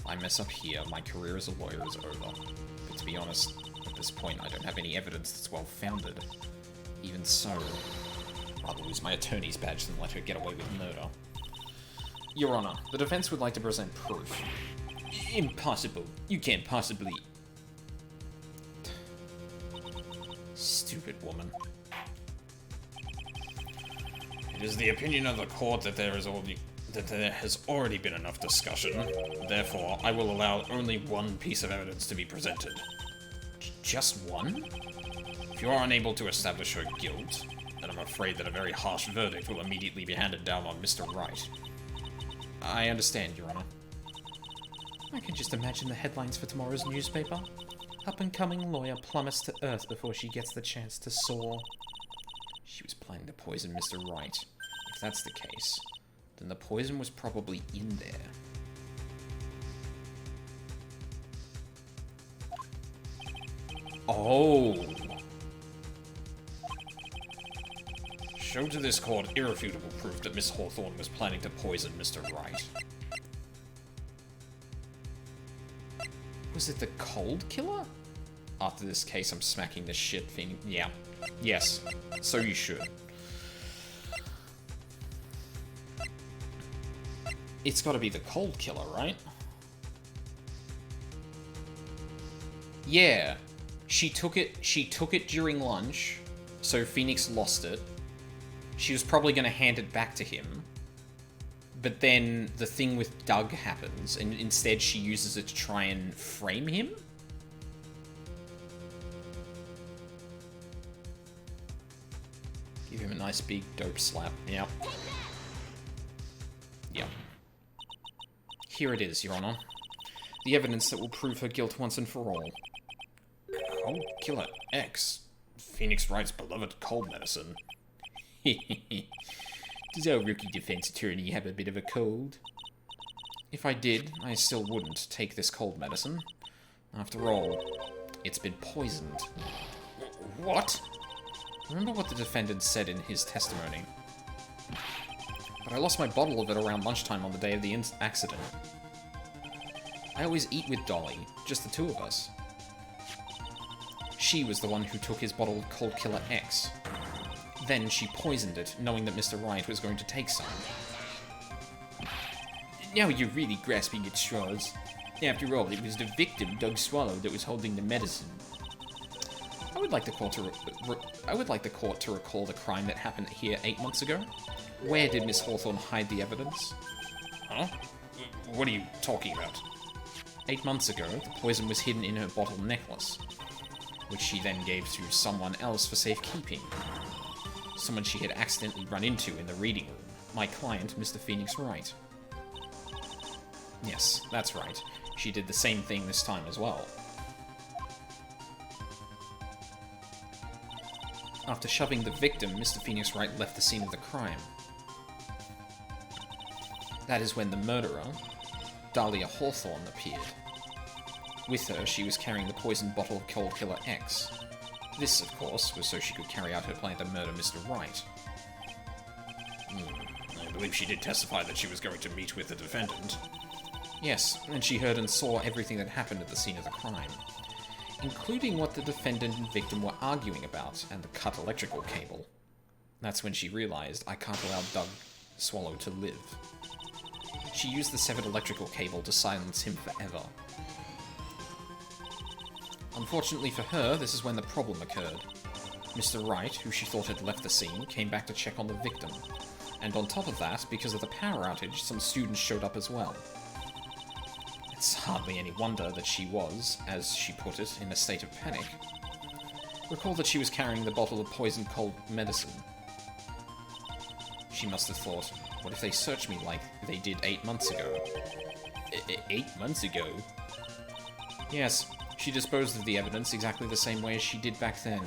If I mess up here, my career as a lawyer is over. But to be honest, at this point I don't have any evidence that's well-founded. Even so, I'd rather lose my attorney's badge than let her get away with murder. Your Honor, the defense would like to present proof. Impossible. You can't possibly... Stupid woman. It is the opinion of the court that there has already been enough discussion. Therefore, I will allow only one piece of evidence to be presented. Just one? If you are unable to establish her guilt, then I'm afraid that a very harsh verdict will immediately be handed down on Mr. Wright. I understand, Your Honor. I can just imagine the headlines for tomorrow's newspaper. Up-and-coming lawyer plummets to earth before she gets the chance to soar. She was planning to poison Mr. Wright. If that's the case, then the poison was probably in there. Oh! Show to this court irrefutable proof that Miss Hawthorne was planning to poison Mr. Wright. Was it the cold killer? After this case, I'm smacking this shit thing. Yeah. Yes. So you should. It's gotta be the cold killer, right? Yeah. She took it during lunch, so Phoenix lost it. She was probably gonna hand it back to him. But then the thing with Doug happens, and instead she uses it to try and frame him? Give him a nice big dope slap. Yep. Yep. Here it is, Your Honor. The evidence that will prove her guilt once and for all. Cold Killer X. Phoenix Wright's beloved cold medicine. Does our rookie defense attorney have a bit of a cold? If I did, I still wouldn't take this cold medicine. After all, it's been poisoned. What? Remember what the defendant said in his testimony? But I lost my bottle of it around lunchtime on the day of the accident. I always eat with Dolly, just the two of us. She was the one who took his bottle of Cold Killer X. Then she poisoned it, knowing that Mr. Wright was going to take some. Now you're really grasping at straws. After all, it was the victim, Doug Swallow, that was holding the medicine. I would like the court to recall the crime that happened here 8 months ago. Where did Miss Hawthorne hide the evidence? Huh? What are you talking about? 8 months ago, the poison was hidden in her bottle necklace, which she then gave to someone else for safekeeping. Someone she had accidentally run into in the reading room. My client, Mr. Phoenix Wright. Yes, that's right. She did the same thing this time as well. After shoving the victim, Mr. Phoenix Wright left the scene of the crime. That is when the murderer, Dahlia Hawthorne, appeared. With her, she was carrying the poisoned bottle of Cold Killer X. This, of course, was so she could carry out her plan to murder Mr. Wright. I believe she did testify that she was going to meet with the defendant. Yes, and she heard and saw everything that happened at the scene of the crime, including what the defendant and victim were arguing about, and the cut electrical cable. That's when she realized, I can't allow Doug Swallow to live. She used the severed electrical cable to silence him forever. Unfortunately for her, this is when the problem occurred. Mr. Wright, who she thought had left the scene, came back to check on the victim. And on top of that, because of the power outage, some students showed up as well. It's hardly any wonder that she was, as she put it, in a state of panic. Recall that she was carrying the bottle of poisoned cold medicine. She must have thought, what if they search me like they did 8 months ago? 8 months ago? Yes, she disposed of the evidence exactly the same way as she did back then.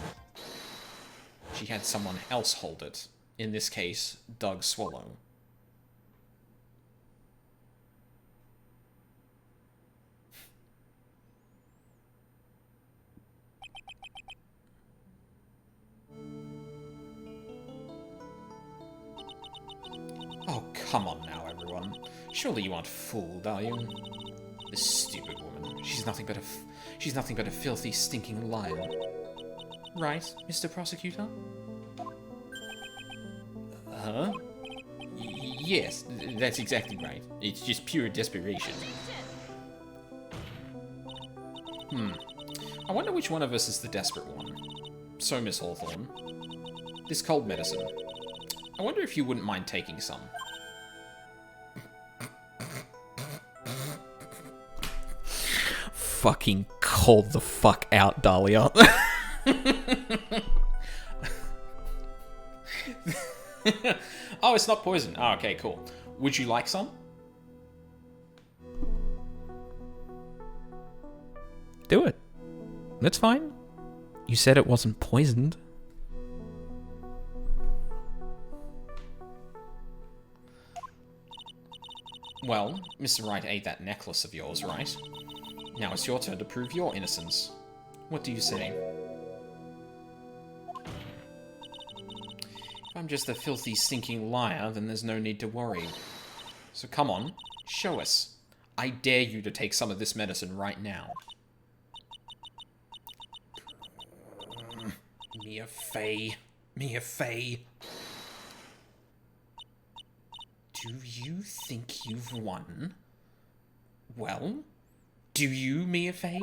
She had someone else hold it. In this case, Doug Swallow. Oh, come on now, everyone. Surely you aren't fooled, are you? This stupid woman. She's nothing but a filthy, stinking liar. Right, Mr. Prosecutor? Huh? Yes, that's exactly right. It's just pure desperation. I wonder which one of us is the desperate one. So, Miss Hawthorne, this cold medicine. I wonder if you wouldn't mind taking some. Fucking cold the fuck out, Dahlia. Oh, it's not poison. Oh, okay, cool. Would you like some? Do it. That's fine. You said it wasn't poisoned. Well, Mr. Wright ate that necklace of yours, right? Now it's your turn to prove your innocence. What do you say? If I'm just a filthy, stinking liar, then there's no need to worry. So come on, show us. I dare you to take some of this medicine right now. Mia Fey. Mia Fey. Do you think you've won? Well, do you, Mia Fey?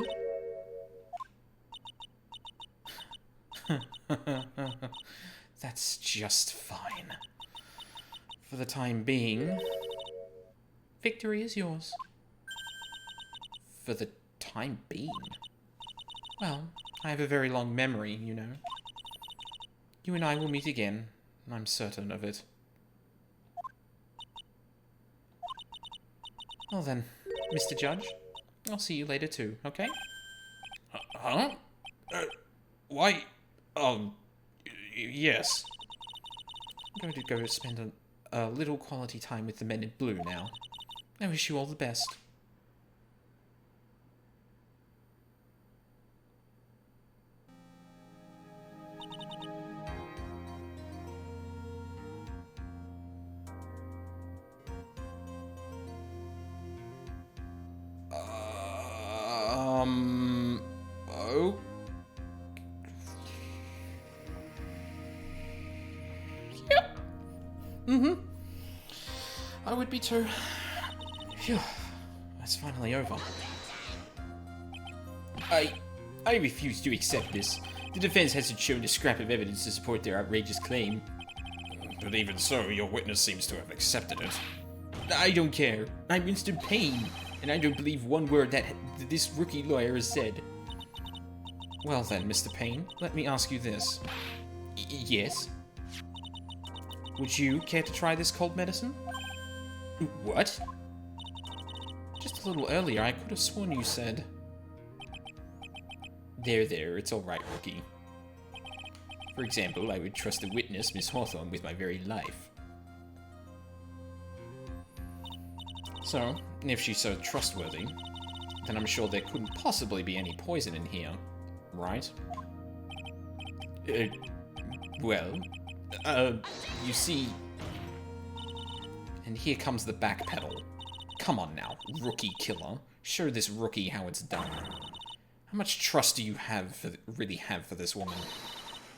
That's just fine. For the time being, victory is yours. For the time being? Well, I have a very long memory, you know. You and I will meet again, I'm certain of it. Well then, Mr. Judge, I'll see you later too, okay? Huh? Why? Yes. I'm going to go spend a little quality time with the men in blue now. I wish you all the best. Oh. Yep. I would be too. Phew. That's finally over. I refuse to accept this. The defense hasn't shown a scrap of evidence to support their outrageous claim. But even so, your witness seems to have accepted it. I don't care. I'm Winston Payne, and I don't believe one word that this rookie lawyer has said. Well then, Mr. Payne, let me ask you this. Yes? Would you care to try this cold medicine? What? Just a little earlier, I could have sworn you said... There, it's alright, Rookie. For example, I would trust the witness, Miss Hawthorne, with my very life. So, if she's so trustworthy, then I'm sure there couldn't possibly be any poison in here, right? Well, You see... And here comes the back pedal. Come on now, rookie killer. Show this rookie how it's done. How much trust do you really have for this woman?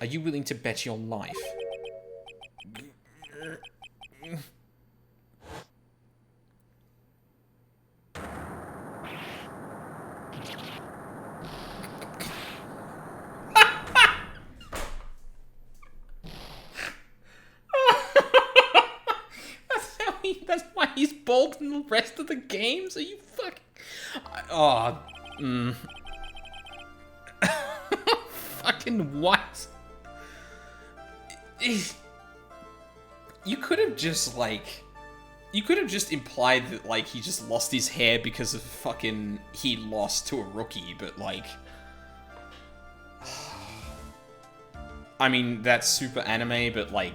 Are you willing to bet your life? That's why he's bald in the rest of the games? Are you fucking... Fucking what? You could have just, like... You could have just implied that, like, he just lost his hair because of fucking... He lost to a rookie, but, like... I mean, that's super anime, but, like...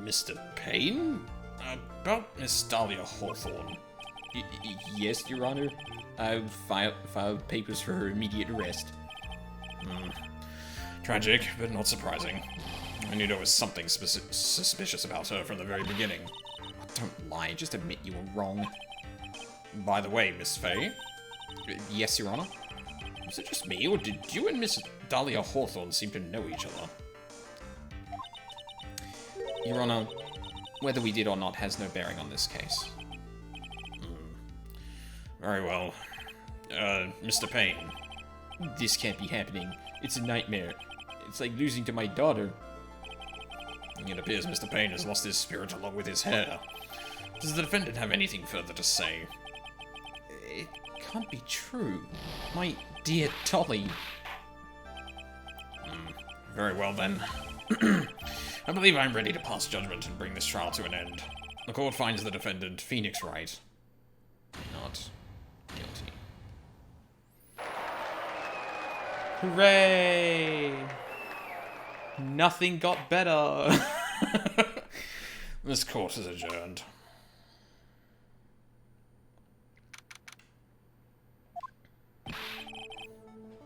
Mr. Payne? About Miss Dahlia Hawthorne. Yes, Your Honor. I've filed papers for her immediate arrest. Tragic, but not surprising. I knew there was something suspicious about her from the very beginning. Don't lie, just admit you were wrong. By the way, Miss Faye, Yes, Your Honor? was it just me, or did you and Miss Dahlia Hawthorne seem to know each other? Your Honor, whether we did or not has no bearing on this case. Very well. Mr. Payne. This can't be happening. It's a nightmare. It's like losing to my daughter. It appears Mr. Payne has lost his spirit along with his hair. Does the defendant have anything further to say? It can't be true. My dear Dolly. Very well then. I believe I'm ready to pass judgment and bring this trial to an end. The court finds the defendant, Phoenix Wright, not guilty. Hooray! Nothing got better. This court is adjourned.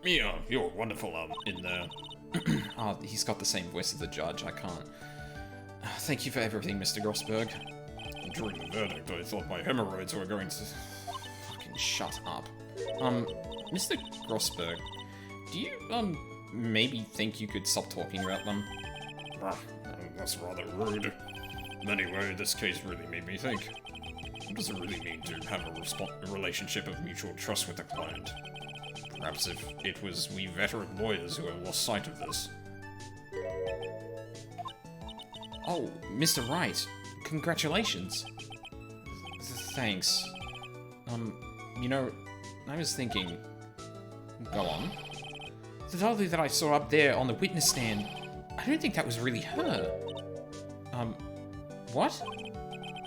Mia, you're wonderful in there. Oh, he's got the same voice as the judge, I can't. Thank you for everything, Mr. Grossberg. During the verdict, I thought my hemorrhoids were going to... Fucking shut up. Mr. Grossberg, do you, maybe think you could stop talking about them? That's rather rude. Anyway, this case really made me think. What does it really mean to have a relationship of mutual trust with a client? Perhaps if it was we veteran lawyers who have lost sight of this. Oh, Mr. Wright, congratulations. Thanks. You know, I was thinking... Go on. The dolly that I saw up there on the witness stand, I don't think that was really her. What?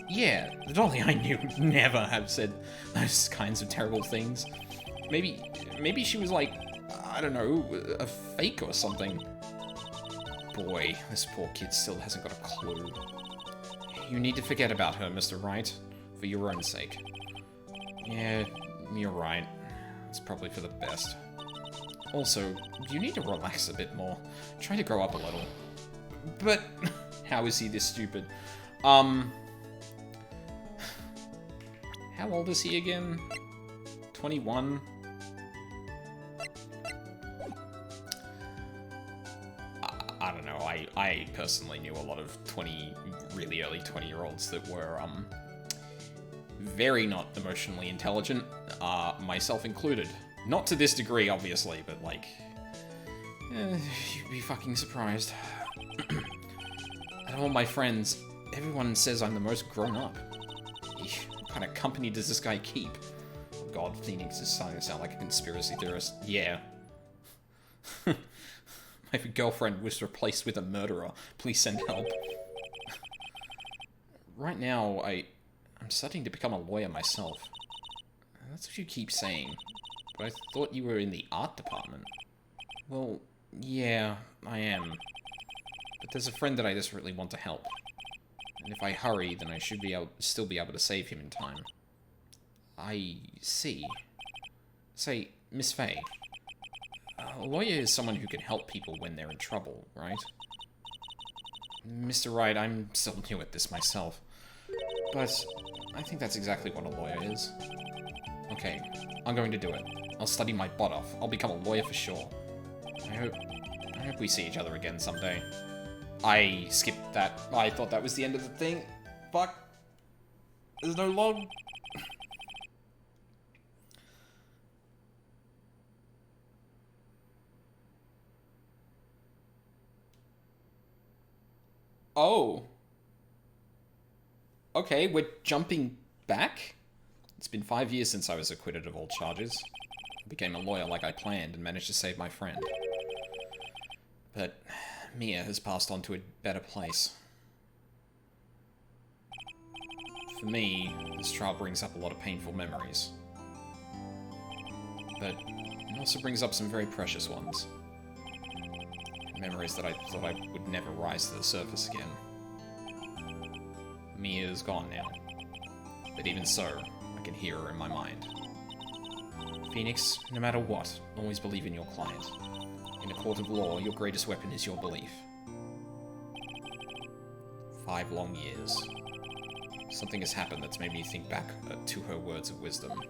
Yeah, the dolly I knew would never have said those kinds of terrible things. Maybe she was like, I don't know, a fake or something. Boy, this poor kid still hasn't got a clue. You need to forget about her, Mr. Wright, for your own sake. Yeah, you're right. It's probably for the best. Also, you need to relax a bit more. Try to grow up a little. But, how is he this stupid? How old is he again? 21? I don't know, I personally knew a lot of really early 20-year-olds that were, very not emotionally intelligent, myself included. Not to this degree, obviously, but, like, you'd be fucking surprised. Out of all my friends, everyone says I'm the most grown-up. What kind of company does this guy keep? Oh God, Phoenix is starting to sound like a conspiracy theorist. Yeah. My girlfriend was replaced with a murderer. Please send help. Right now, I'm studying to become a lawyer myself. That's what you keep saying. But I thought you were in the art department. Well, yeah, I am. But there's a friend that I desperately want to help. And if I hurry, then I should still be able to save him in time. I see. Say, Miss Faye, a lawyer is someone who can help people when they're in trouble, right? Mr. Wright, I'm still new at this myself. But I think that's exactly what a lawyer is. Okay, I'm going to do it. I'll study my butt off. I'll become a lawyer for sure. I hope we see each other again someday. I skipped that. I thought that was the end of the thing. Fuck. There's no log. Oh. Okay, we're jumping back? It's been 5 years since I was acquitted of all charges. I became a lawyer like I planned and managed to save my friend. But Mia has passed on to a better place. For me, this trial brings up a lot of painful memories. But it also brings up some very precious ones. Memories that I thought I would never rise to the surface again. Mia is gone now. But even so, I can hear her in my mind. Phoenix, no matter what, always believe in your client. In a court of law, your greatest weapon is your belief. 5 long years. Something has happened that's made me think back to her words of wisdom.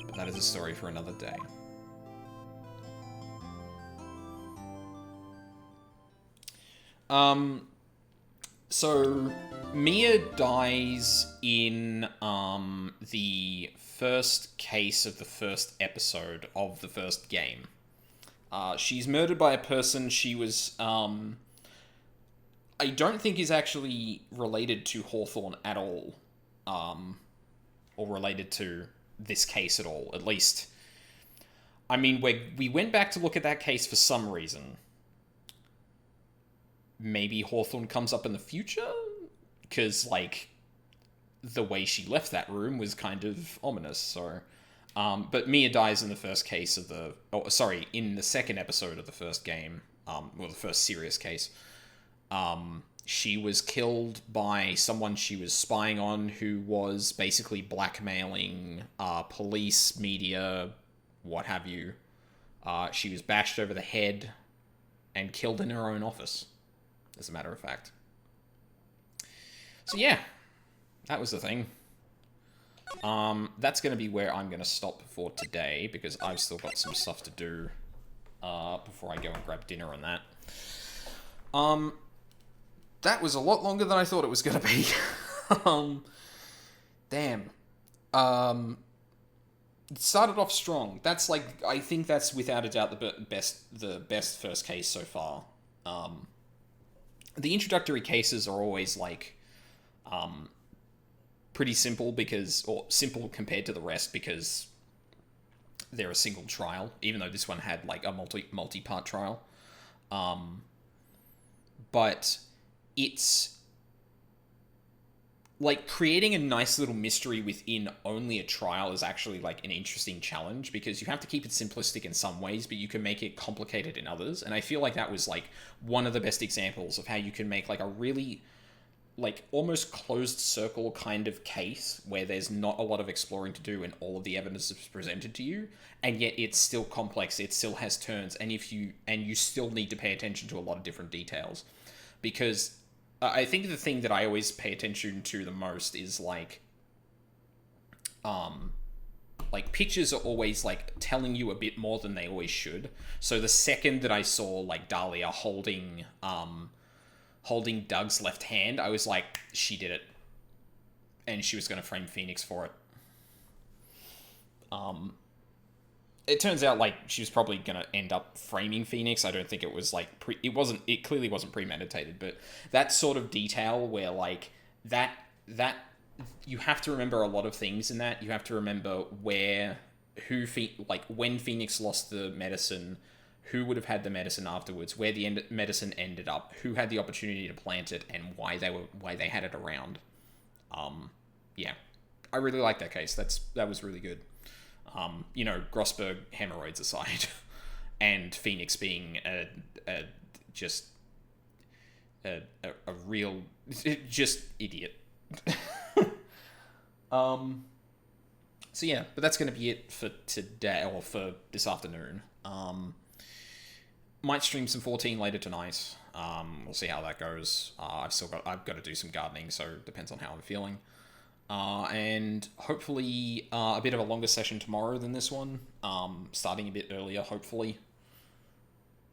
But that is a story for another day. So Mia dies in the first case of the first episode of the first game. She's murdered by a person she was I don't think is actually related to Hawthorne at all, or related to this case at all. At least, I mean, we went back to look at that case for some reason. Maybe Hawthorne comes up in the future? Because, like, the way she left that room was kind of ominous, so... but Mia dies in the first case of the... Oh, sorry, in the second episode of the first game. Well, the first serious case. She was killed by someone she was spying on who was basically blackmailing police, media, what have you. She was bashed over the head and killed in her own office, as a matter of fact. So yeah, that was the thing. That's going to be where I'm going to stop for today, because I've still got some stuff to do before I go and grab dinner and that. That was a lot longer than I thought it was going to be. Damn. It started off strong. That's like, I think that's without a doubt the best first case so far. The introductory cases are always like pretty simple or simple compared to the rest because they're a single trial, even though this one had like a multi-part trial. But it's like creating a nice little mystery within only a trial is actually like an interesting challenge, because you have to keep it simplistic in some ways, but you can make it complicated in others. And I feel like that was like one of the best examples of how you can make like a really like almost closed circle kind of case where there's not a lot of exploring to do and all of the evidence is presented to you, and yet it's still complex, it still has turns, and you still need to pay attention to a lot of different details. Because I think the thing that I always pay attention to the most is like pictures are always like telling you a bit more than they always should. So the second that I saw like Dahlia holding Doug's left hand, I was like, she did it. And she was going to frame Phoenix for it. It turns out like she was probably going to end up framing Phoenix. I don't think it was like it clearly wasn't premeditated, but that sort of detail where like that you have to remember a lot of things in that. You have to remember when Phoenix lost the medicine, who would have had the medicine afterwards, where the medicine ended up, who had the opportunity to plant it, and why they had it around. yeah, I really like that case. That was really good. You know, Grossberg hemorrhoids aside, and Phoenix being just a real just idiot. So yeah, but that's going to be it for today, or for this afternoon. Might stream some 14 later tonight. We'll see how that goes. I've got to do some gardening, so it depends on how I'm feeling. And hopefully a bit of a longer session tomorrow than this one. Starting a bit earlier, hopefully.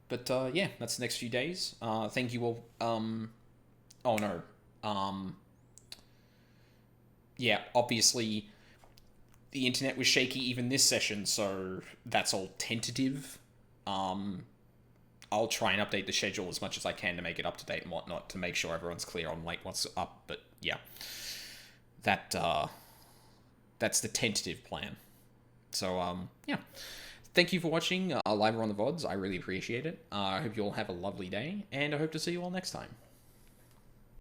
But yeah, that's the next few days. Thank you all. Oh no. Yeah, obviously the internet was shaky even this session, so that's all tentative. I'll try and update the schedule as much as I can to make it up to date and whatnot, to make sure everyone's clear on like what's up. But yeah, that's the tentative plan. So yeah, thank you for watching live or on the VODs. I really appreciate it. I hope you all have a lovely day, and I hope to see you all next time.